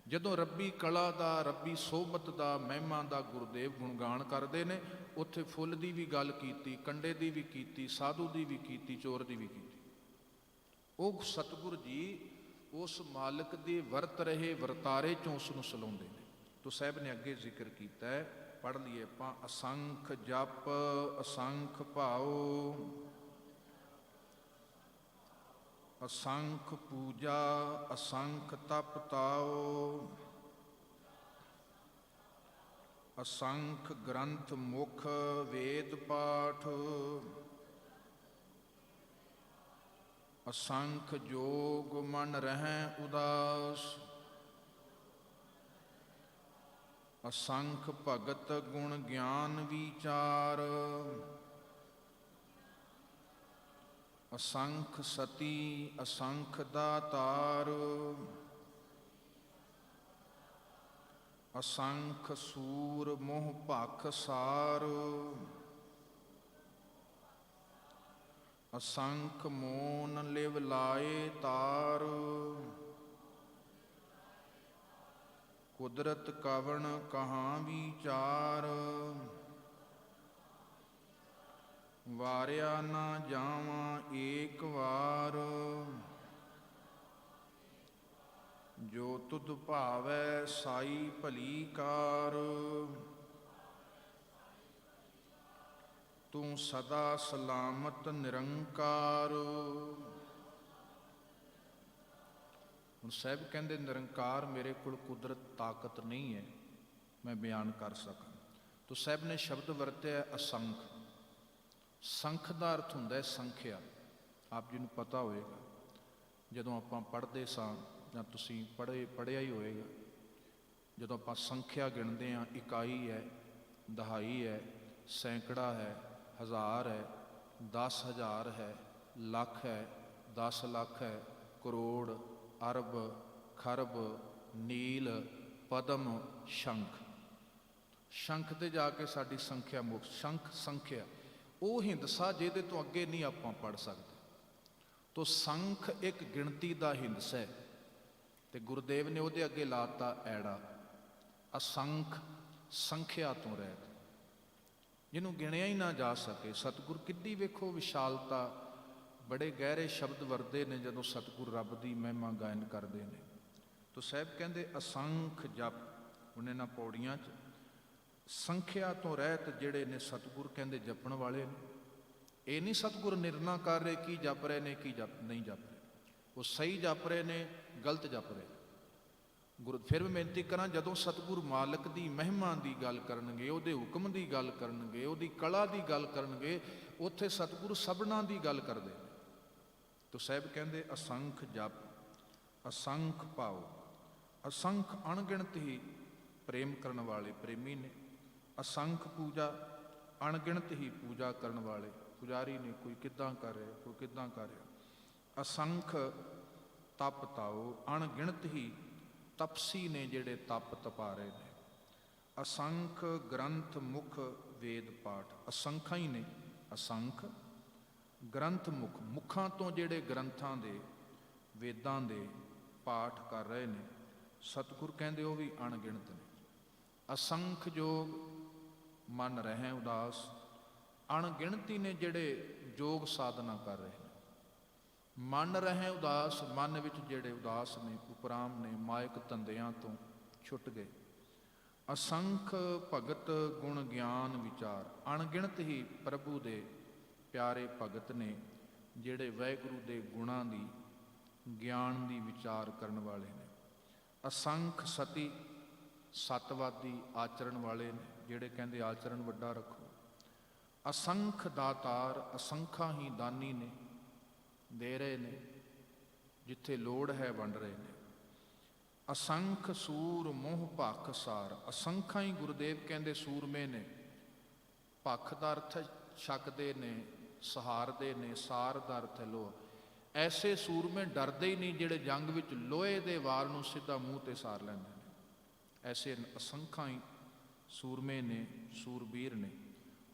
ਜਦੋਂ ਰੱਬੀ ਕਲਾ ਦਾ, ਰੱਬੀ ਸੋਭਤ ਦਾ, ਮਹਿਮਾ ਦਾ ਗੁਰਦੇਵ ਗੁਣਗਾਨ ਕਰਦੇ ਨੇ, ਉੱਥੇ ਫੁੱਲ ਦੀ ਵੀ ਗੱਲ ਕੀਤੀ, ਕੰਡੇ ਦੀ ਵੀ ਕੀਤੀ, ਸਾਧੂ ਦੀ ਵੀ ਕੀਤੀ, ਚੋਰ ਦੀ ਵੀ ਕੀਤੀ। ਉਹ ਸਤਿਗੁਰ ਜੀ ਉਸ ਮਾਲਕ ਦੇ ਵਰਤ ਰਹੇ ਵਰਤਾਰੇ ਚੋਂ ਉਸ ਨੂੰ ਸਲਾਉਂਦੇ ਨੇ। ਤੋ ਸਾਹਿਬ ਨੇ ਅੱਗੇ ਜ਼ਿਕਰ ਕੀਤਾ ਹੈ, ਪੜ੍ਹ ਲਈਏ ਆਪਾਂ। ਅਸੰਖ ਜਪ ਅਸੰਖ ਭਾਉ, ਅਸੰਖ ਪੂਜਾ ਅਸੰਖ ਤਪ ਤਾਉ, ਅਸੰਖ ਗ੍ਰੰਥ ਮੁਖ ਵੇਦ ਪਾਠ, ਅਸੰਖ ਜੋਗ ਮਨ ਰਹਿ ਉਦਾਸ, ਅਸੰਖ ਭਗਤ ਗੁਣ ਗਿਆਨ ਵਿਚਾਰ, ਅਸੰਖ ਸਤੀ ਅਸੰਖ ਦਾਤਾਰ, ਅਸੰਖ ਸੂਰ ਮੋਹ ਭਖ ਸਾਰ, ਅਸੰਖ ਮੋਨ ਲਿਵ ਲਾਏ ਤਾਰ, ਕੁਦਰਤ ਕਵਣ ਕਹਾਂ ਵਿਚਾਰ, ਵਾਰਿਆ ਨਾ ਜਾਵਾਂ ਏਕ ਵਾਰ, ਜੋ ਤੁਧ ਭਾਵੈ ਸਾਈ ਭਲੀ ਕਾਰ, ਤੂੰ ਸਦਾ ਸਲਾਮਤ ਨਿਰੰਕਾਰ। ਹੁਣ ਸਾਹਿਬ ਕਹਿੰਦੇ ਨਿਰੰਕਾਰ ਮੇਰੇ ਕੋਲ ਕੁਦਰਤ ਤਾਕਤ ਨਹੀਂ ਹੈ ਮੈਂ ਬਿਆਨ ਕਰ ਸਕਾਂ। ਤੋ ਸਾਹਿਬ ਨੇ ਸ਼ਬਦ ਵਰਤਿਆ ਅਸੰਖ। ਸੰਖ ਦਾ ਅਰਥ ਹੁੰਦਾ ਹੈ ਸੰਖਿਆ। ਆਪ ਜੀ ਨੂੰ ਪਤਾ ਹੋਵੇਗਾ ਜਦੋਂ ਆਪਾਂ ਪੜ੍ਹਦੇ ਸਾਂ ਜਾਂ ਤੁਸੀਂ ਪੜ੍ਹਿਆ ਹੀ ਹੋਵੇਗਾ, ਜਦੋਂ ਆਪਾਂ ਸੰਖਿਆ ਗਿਣਦੇ ਹਾਂ, ਇਕਾਈ ਹੈ, ਦਹਾਈ ਹੈ, ਸੈਂਕੜਾ ਹੈ, ਹਜ਼ਾਰ ਹੈ, 10,000 ਹੈ, ਲੱਖ ਹੈ, 10 ਲੱਖ ਹੈ, ਕਰੋੜ, ਅਰਬ, ਖਰਬ, ਨੀਲ, ਪਦਮ, ਸ਼ੰਖ। ਸ਼ੰਖ ਤੇ ਜਾ ਕੇ ਸਾਡੀ ਸੰਖਿਆ ਮੁੱਕ। ਸ਼ੰਖ ਸੰਖਿਆ ਉਹ ਹਿੰਦਸਾ ਜਿਹਦੇ ਤੋਂ ਅੱਗੇ ਨਹੀਂ ਆਪਾਂ ਪੜ੍ਹ ਸਕਦੇ। ਤੋ ਸੰਖ ਇੱਕ ਗਿਣਤੀ ਦਾ ਹਿੰਦਸਾ ਹੈ ਤੇ ਗੁਰਦੇਵ ਨੇ ਉਹਦੇ ਅੱਗੇ ਲਾਤਾ ਐੜਾ। ਅਸੰਖ ਸੰਖਿਆ ਤੋਂ ਰਹਿਤ, ਜਿਹਨੂੰ ਗਿਣਿਆ ਹੀ ਨਾ ਜਾ ਸਕੇ। ਸਤਿਗੁਰ ਕਿੱਡੀ ਵੇਖੋ ਵਿਸ਼ਾਲਤਾ, ਬੜੇ ਗਹਿਰੇ ਸ਼ਬਦ ਵਰਦੇ ਨੇ ਜਦੋਂ ਸਤਿਗੁਰ ਰੱਬ ਦੀ ਮਹਿਮਾ ਗਾਇਨ ਕਰਦੇ ਨੇ। ਤੋ ਸਾਹਿਬ ਕਹਿੰਦੇ ਅਸੰਖ ਜਪ। ਹੁਣ ਇਹਨਾਂ ਪੌੜੀਆਂ 'ਚ ਸੰਖਿਆ ਤੋਂ ਰਹਿਤ ਜਿਹੜੇ ਨੇ ਸਤਿਗੁਰ ਕਹਿੰਦੇ ਜਪਣ ਵਾਲੇ ਨੇ। ਇਹ ਨਹੀਂ ਸਤਿਗੁਰ ਨਿਰਣਾ ਕਰ ਰਹੇ ਕੀ ਜਪ ਰਹੇ ਨੇ ਕੀ ਜਪ ਨਹੀਂ ਜਪ ਰਹੇ। ਉਹ ਸਹੀ ਜਪ ਰਹੇ ਨੇ, ਗਲਤ ਜਪ ਰਹੇ। ਗੁਰੂ ਫਿਰ ਵੀ ਬੇਨਤੀ ਕਰਾਂ, ਜਦੋਂ ਸਤਿਗੁਰ ਮਾਲਕ ਦੀ ਮਹਿਮਾ ਦੀ ਗੱਲ ਕਰਨਗੇ, ਉਹਦੇ ਹੁਕਮ ਦੀ ਗੱਲ ਕਰਨਗੇ, ਉਹਦੀ ਕਲਾ ਦੀ ਗੱਲ ਕਰਨਗੇ, ਉੱਥੇ ਸਤਿਗੁਰ ਸਭਨਾਂ ਦੀ ਗੱਲ ਕਰਦੇ ਨੇ। ਤੋ ਸਾਹਿਬ ਕਹਿੰਦੇ ਅਸੰਖ ਜਪ ਅਸੰਖ ਭਾਉ, ਅਸੰਖ ਅਣਗਿਣਤ ਹੀ ਪ੍ਰੇਮ ਕਰਨ ਵਾਲੇ ਪ੍ਰੇਮੀ ਨੇ। ਅਸੰਖ ਪੂਜਾ, ਅਣਗਿਣਤ ਹੀ ਪੂਜਾ ਕਰਨ ਵਾਲੇ ਪੁਜਾਰੀ ਨੇ। ਕੋਈ ਕਿੱਦਾਂ ਕਰ ਰਿਹਾ, ਕੋਈ ਕਿੱਦਾਂ ਕਰ ਰਿਹਾ। ਅਸੰਖ ਤਪ ਤਾਓ, ਅਣਗਿਣਤ ਹੀ ਤਪਸੀ ਨੇ ਜਿਹੜੇ ਤਪ ਤਪਾ ਰਹੇ ਨੇ। ਅਸੰਖ ਗ੍ਰੰਥ ਮੁਖ ਵੇਦ ਪਾਠ, ਅਸੰਖਾਂ ਹੀ ਨੇ। ਅਸੰਖ ਗ੍ਰੰਥ ਮੁਖ, ਮੁਖਾਂ ਤੋਂ ਜਿਹੜੇ ਗ੍ਰੰਥਾਂ ਦੇ ਵੇਦਾਂ ਦੇ ਪਾਠ ਕਰ ਰਹੇ ਨੇ, ਸਤਿਗੁਰ ਕਹਿੰਦੇ ਉਹ ਵੀ ਅਣਗਿਣਤ ਨੇ। ਅਸੰਖ ਜੋਗ ਮਨ ਰਹਿ ਉਦਾਸ, ਅਣਗਿਣਤੀ ਨੇ ਜਿਹੜੇ ਯੋਗ ਸਾਧਨਾ ਕਰ ਰਹੇ ਨੇ। ਮਨ ਰਹੇ ਉਦਾਸ, ਮਨ ਵਿੱਚ ਜਿਹੜੇ ਉਦਾਸ ਨੇ, ਉਪਰਾਮ ਨੇ, ਮਾਇਕ ਧੰਦਿਆਂ ਤੋਂ ਛੁੱਟ ਗਏ। ਅਸੰਖ ਭਗਤ ਗੁਣ ਗਿਆਨ ਵਿਚਾਰ, ਅਣਗਿਣਤ ਹੀ ਪ੍ਰਭੂ ਦੇ ਪਿਆਰੇ ਭਗਤ ਨੇ ਜਿਹੜੇ ਵਾਹਿਗੁਰੂ ਦੇ ਗੁਣਾਂ ਦੀ, ਗਿਆਨ ਦੀ ਵਿਚਾਰ ਕਰਨ ਵਾਲੇ ਨੇ। ਅਸੰਖ ਸਤੀ, ਸਤਵਾਦੀ ਆਚਰਣ ਵਾਲੇ ਨੇ ਜਿਹੜੇ ਕਹਿੰਦੇ ਆਚਰਣ ਵੱਡਾ ਰੱਖੋ। ਅਸੰਖ ਦਾਤਾਰ, ਅਸੰਖਾਂ ਹੀ ਦਾਨੀ ਨੇ, ਦੇ ਰਹੇ ਨੇ, ਜਿੱਥੇ ਲੋੜ ਹੈ ਵੰਡ ਰਹੇ ਨੇ। ਅਸੰਖ ਸੂਰ ਮੋਹ ਭਖ ਸਾਰ, ਅਸੰਖਾਂ ਹੀ ਗੁਰਦੇਵ ਕਹਿੰਦੇ ਸੂਰਮੇ ਨੇ ਭੱਖ ਦਾ ਅਰਥ ਹੈ ਛਕਦੇ ਨੇ, ਸਹਾਰਦੇ ਨੇ, ਸਾਰ ਦਾ ਅਰਥ ਹੈ ਲੋਹਾ। ਐਸੇ ਸੂਰਮੇ ਡਰਦੇ ਹੀ ਨਹੀਂ ਜਿਹੜੇ ਜੰਗ ਵਿੱਚ ਲੋਹੇ ਦੇ ਵਾਲ ਨੂੰ ਸਿੱਧਾ ਮੂੰਹ ਤੇ ਸਾਰ ਲੈਂਦੇ ਨੇ। ਐਸੇ ਅਸੰਖਾਂ ਹੀ ਸੂਰਮੇ ਨੇ, ਸੂਰਬੀਰ ਨੇ।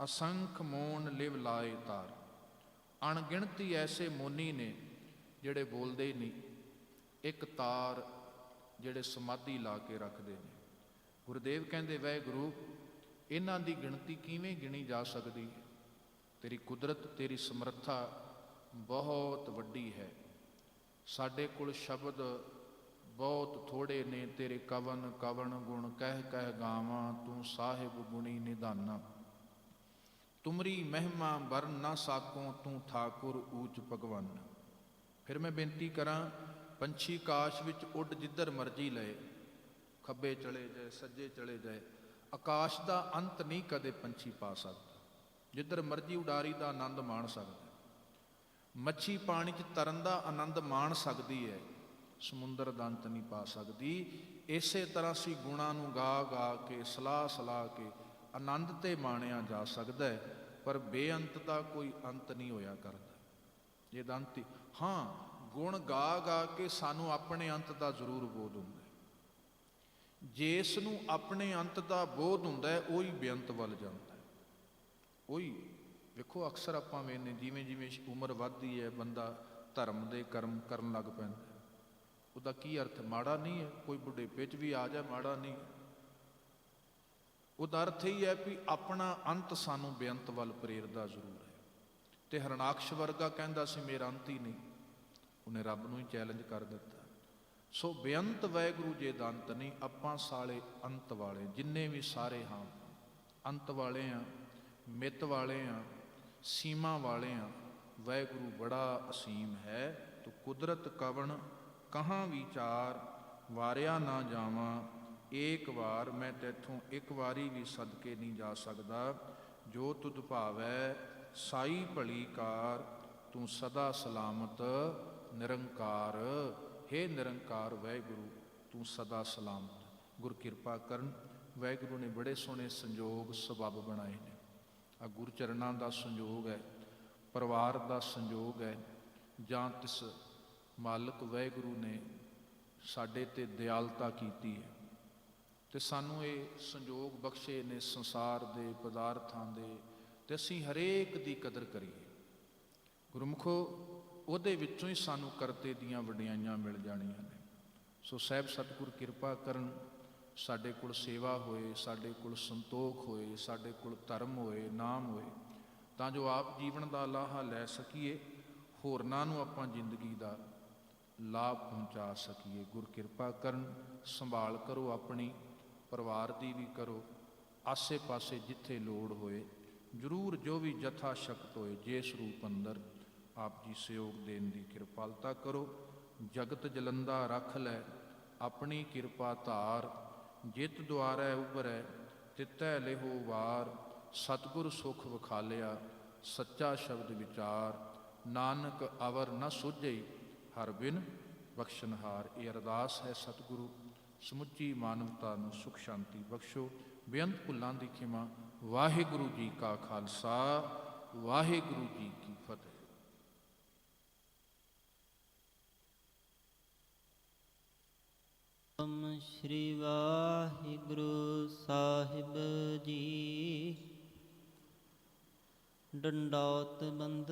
ਅਸੰਖ ਮੋਨ ਲਿਵ ਲਾਏ ਤਾਰ, ਅਣਗਿਣਤੀ ਐਸੇ ਮੋਨੀ ਨੇ ਜਿਹੜੇ ਬੋਲਦੇ ਹੀ ਨਹੀਂ, ਇੱਕ ਤਾਰ ਜਿਹੜੇ ਸਮਾਧੀ ਲਾ ਕੇ ਰੱਖਦੇ ਨੇ। ਗੁਰਦੇਵ ਕਹਿੰਦੇ ਵਾਹਿਗੁਰੂ ਇਹਨਾਂ ਦੀ ਗਿਣਤੀ ਕਿਵੇਂ ਗਿਣੀ ਜਾ ਸਕਦੀ ਹੈ? ਤੇਰੀ ਕੁਦਰਤ, ਤੇਰੀ ਸਮਰੱਥਾ ਬਹੁਤ ਵੱਡੀ ਹੈ। ਸਾਡੇ ਕੋਲ ਸ਼ਬਦ ਬਹੁਤ ਥੋੜੇ ਨੇ। ਤੇਰੇ ਕਵਨ ਕਵਨ ਗੁਣ ਕਹਿ ਕਹਿ ਗਾਵਾਂ, ਤੂੰ ਸਾਹਿਬ ਗੁਣੀ ਨਿਧਾਨਾ। ਤੁਮਰੀ ਮਹਿਮਾ ਵਰਨ ਨਾ ਸਾਕੋਂ, ਤੂੰ ਠਾਕੁਰ ਊਚ ਭਗਵਾਨ। ਫਿਰ ਮੈਂ ਬੇਨਤੀ ਕਰਾਂ, ਪੰਛੀ ਆਕਾਸ਼ ਵਿੱਚ ਉੱਡ ਜਿੱਧਰ ਮਰਜ਼ੀ ਲਏ, ਖੱਬੇ ਚਲੇ ਜਾਏ, ਸੱਜੇ ਚਲੇ ਜਾਏ, ਆਕਾਸ਼ ਦਾ ਅੰਤ ਨਹੀਂ ਕਦੇ ਪੰਛੀ ਪਾ ਸਕਦਾ। ਜਿੱਧਰ ਮਰਜ਼ੀ ਉਡਾਰੀ ਦਾ ਆਨੰਦ ਮਾਣ ਸਕਦਾ। ਮੱਛੀ ਪਾਣੀ 'ਚ ਤਰਨ ਦਾ ਆਨੰਦ ਮਾਣ ਸਕਦੀ ਹੈ, ਸਮੁੰਦਰ ਦਾ ਅੰਤ ਨਹੀਂ ਪਾ ਸਕਦੀ। ਇਸੇ ਤਰ੍ਹਾਂ ਅਸੀਂ ਗੁਣਾਂ ਨੂੰ ਗਾ ਗਾ ਕੇ, ਸਲਾਹ ਸਲਾਹ ਕੇ ਆਨੰਦ ਤੇ ਮਾਣਿਆ ਜਾ ਸਕਦਾ ਹੈ, ਪਰ ਬੇਅੰਤ ਦਾ ਕੋਈ ਅੰਤ ਨਹੀਂ ਹੋਇਆ ਕਰਦਾ। ਜੇ ਅੰਤ ਹਾਂ, ਗੁਣ ਗਾ ਗਾ ਕੇ ਸਾਨੂੰ ਆਪਣੇ ਅੰਤ ਦਾ ਜ਼ਰੂਰ ਬੋਧ ਹੁੰਦਾ। ਜਿਸ ਨੂੰ ਆਪਣੇ ਅੰਤ ਦਾ ਬੋਧ ਹੁੰਦਾ ਹੈ, ਉਹੀ ਬੇਅੰਤ ਵੱਲ ਜਾਂਦਾ ਹੈ। ਉਹੀ ਵੇਖੋ, ਅਕਸਰ ਆਪਾਂ ਵੇਖਦੇ ਜਿਵੇਂ ਜਿਵੇਂ ਉਮਰ ਵੱਧਦੀ ਹੈ, ਬੰਦਾ ਧਰਮ ਦੇ ਕਰਮ ਕਰਨ ਲੱਗ ਪੈਂਦਾ। ਉਹਦਾ ਕੀ ਅਰਥ? ਮਾੜਾ ਨਹੀਂ ਹੈ, ਕੋਈ ਬੁਢੇਪੇ 'ਚ ਵੀ ਆ ਜਾਏ ਮਾੜਾ ਨਹੀਂ। ਉਹਦਾ ਅਰਥ ਇਹ ਹੈ ਵੀ ਆਪਣਾ ਅੰਤ ਸਾਨੂੰ ਬੇਅੰਤ ਵੱਲ ਪ੍ਰੇਰਦਾ ਜ਼ਰੂਰ ਹੈ। ਤੇ ਹਰਨਾਕਸ਼ ਵਰਗਾ ਕਹਿੰਦਾ ਸੀ ਮੇਰਾ ਅੰਤ ਹੀ ਨਹੀਂ, ਉਹਨੇ ਰੱਬ ਨੂੰ ਹੀ ਚੈਲੰਜ ਕਰ ਦਿੱਤਾ। ਸੋ ਬੇਅੰਤ ਵਾਹਿਗੁਰੂ ਜੇ ਦਾ ਅੰਤ ਨਹੀਂ। ਆਪਾਂ ਸਾਲੇ ਅੰਤ ਵਾਲੇ, ਜਿੰਨੇ ਵੀ ਸਾਰੇ ਹਾਂ ਅੰਤ ਵਾਲੇ ਹਾਂ, ਮਿੱਤ ਵਾਲੇ ਹਾਂ, ਸੀਮਾ ਵਾਲੇ ਹਾਂ। ਵਾਹਿਗੁਰੂ ਬੜਾ ਅਸੀਮ ਹੈ। ਤੂੰ ਕੁਦਰਤ ਕਵਣ ਕਹਾਂ ਵਿਚਾਰ, ਵਾਰਿਆ ਨਾ ਜਾਵਾਂ ਏਕ ਵਾਰ। ਮੈਂ ਤੈਥੋਂ ਇੱਕ ਵਾਰੀ ਵੀ ਸਦਕੇ ਨਹੀਂ ਜਾ ਸਕਦਾ। ਜੋ ਤੁਧ ਭਾਵੈ ਸਾਈ ਭਲੀ ਕਾਰ, ਤੂੰ ਸਦਾ ਸਲਾਮਤ ਨਿਰੰਕਾਰ। ਹੇ ਨਿਰੰਕਾਰ ਵਾਹਿਗੁਰੂ, ਤੂੰ ਸਦਾ ਸਲਾਮਤ। ਗੁਰ ਕਿਰਪਾ ਕਰਨ। ਵਾਹਿਗੁਰੂ ਨੇ ਬੜੇ ਸੋਹਣੇ ਸੰਜੋਗ ਸਬੱਬ ਬਣਾਏ ਨੇ। ਆ ਗੁਰਚਰਨਾਂ ਦਾ ਸੰਜੋਗ ਹੈ, ਪਰਿਵਾਰ ਦਾ ਸੰਜੋਗ ਹੈ, ਜਾਂ ਤਿਸ ਮਾਲਕ ਵਾਹਿਗੁਰੂ ਨੇ ਸਾਡੇ ਤੇ ਦਿਆਲਤਾ ਕੀਤੀ ਹੈ ਤੇ ਸਾਨੂੰ ਇਹ ਸੰਜੋਗ ਬਖਸ਼ੇ ਨੇ ਸੰਸਾਰ ਦੇ ਪਦਾਰਥਾਂ ਦੇ, ਤੇ ਅਸੀਂ ਹਰੇਕ ਦੀ ਕਦਰ ਕਰੀਏ। ਗੁਰਮੁਖੋ, ਉਹਦੇ ਵਿੱਚੋਂ ਹੀ ਸਾਨੂੰ ਕਰਤੇ ਦੀਆਂ ਵਡਿਆਈਆਂ ਮਿਲ ਜਾਣੀਆਂ ਨੇ। ਸੋ ਸਾਹਿਬ ਸਤਿਗੁਰ ਕਿਰਪਾ ਕਰਨ, ਸਾਡੇ ਕੋਲ ਸੇਵਾ ਹੋਏ, ਸਾਡੇ ਕੋਲ ਸੰਤੋਖ ਹੋਏ, ਸਾਡੇ ਕੋਲ ਧਰਮ ਹੋਏ, ਨਾਮ ਹੋਏ, ਤਾਂ ਜੋ ਆਪ ਜੀਵਨ ਦਾ ਲਾਹਾ ਲੈ ਸਕੀਏ, ਹੋਰਨਾਂ ਨੂੰ ਆਪਾਂ ਜ਼ਿੰਦਗੀ ਦਾ ਲਾਭ ਪਹੁੰਚਾ ਸਕੀਏ। ਗੁਰ ਕਿਰਪਾ ਕਰਨ। ਸੰਭਾਲ ਕਰੋ ਆਪਣੀ, ਪਰਿਵਾਰ ਦੀ ਵੀ ਕਰੋ। ਆਸੇ ਪਾਸੇ ਜਿੱਥੇ ਲੋੜ ਹੋਏ ਜ਼ਰੂਰ, ਜੋ ਵੀ ਜਥਾ ਸ਼ਕਤ ਹੋਏ, ਜਿਸ ਰੂਪ ਅੰਦਰ ਆਪ ਜੀ ਸਹਿਯੋਗ ਦੇਣ ਦੀ ਕਿਰਪਾਲਤਾ ਕਰੋ। ਜਗਤ ਜਲੰਦਾ ਰੱਖ ਲੈ ਆਪਣੀ ਕਿਰਪਾ ਧਾਰ, ਜਿਤ ਦੁਆਰੈ ਉਭਰੈ ਤਿਤੈ ਲਿਹੋ ਵਾਰ। ਸਤਿਗੁਰ ਸੁਖ ਵਿਖਾਲਿਆ ਸੱਚਾ ਸ਼ਬਦ ਵਿਚਾਰ, ਨਾਨਕ ਅਵਰ ਨ ਸੁਝਈ ਹਰ ਬਿਨ ਬਖਸ਼ਨਹਾਰ। ਇਹ ਅਰਦਾਸ ਹੈ ਸਤਿਗੁਰੂ, ਸਮੁੱਚੀ ਮਾਨਵਤਾ ਨੂੰ ਸੁਖ ਸ਼ਾਂਤੀ ਬਖਸ਼ੋ। ਬੇਅੰਤ ਭੁੱਲਾਂ ਦੀ ਖਿਮਾ। ਵਾਹਿਗੁਰੂ ਜੀ ਕਾ ਖਾਲਸਾ, ਵਾਹਿਗੁਰੂ ਜੀ ਕੀ ਫਤਿਹ। ਸ਼੍ਰੀ ਵਾਹਿਗੁਰੂ ਸਾਹਿਬ ਜੀ। ਡੰਡੌਤ ਬੰਦ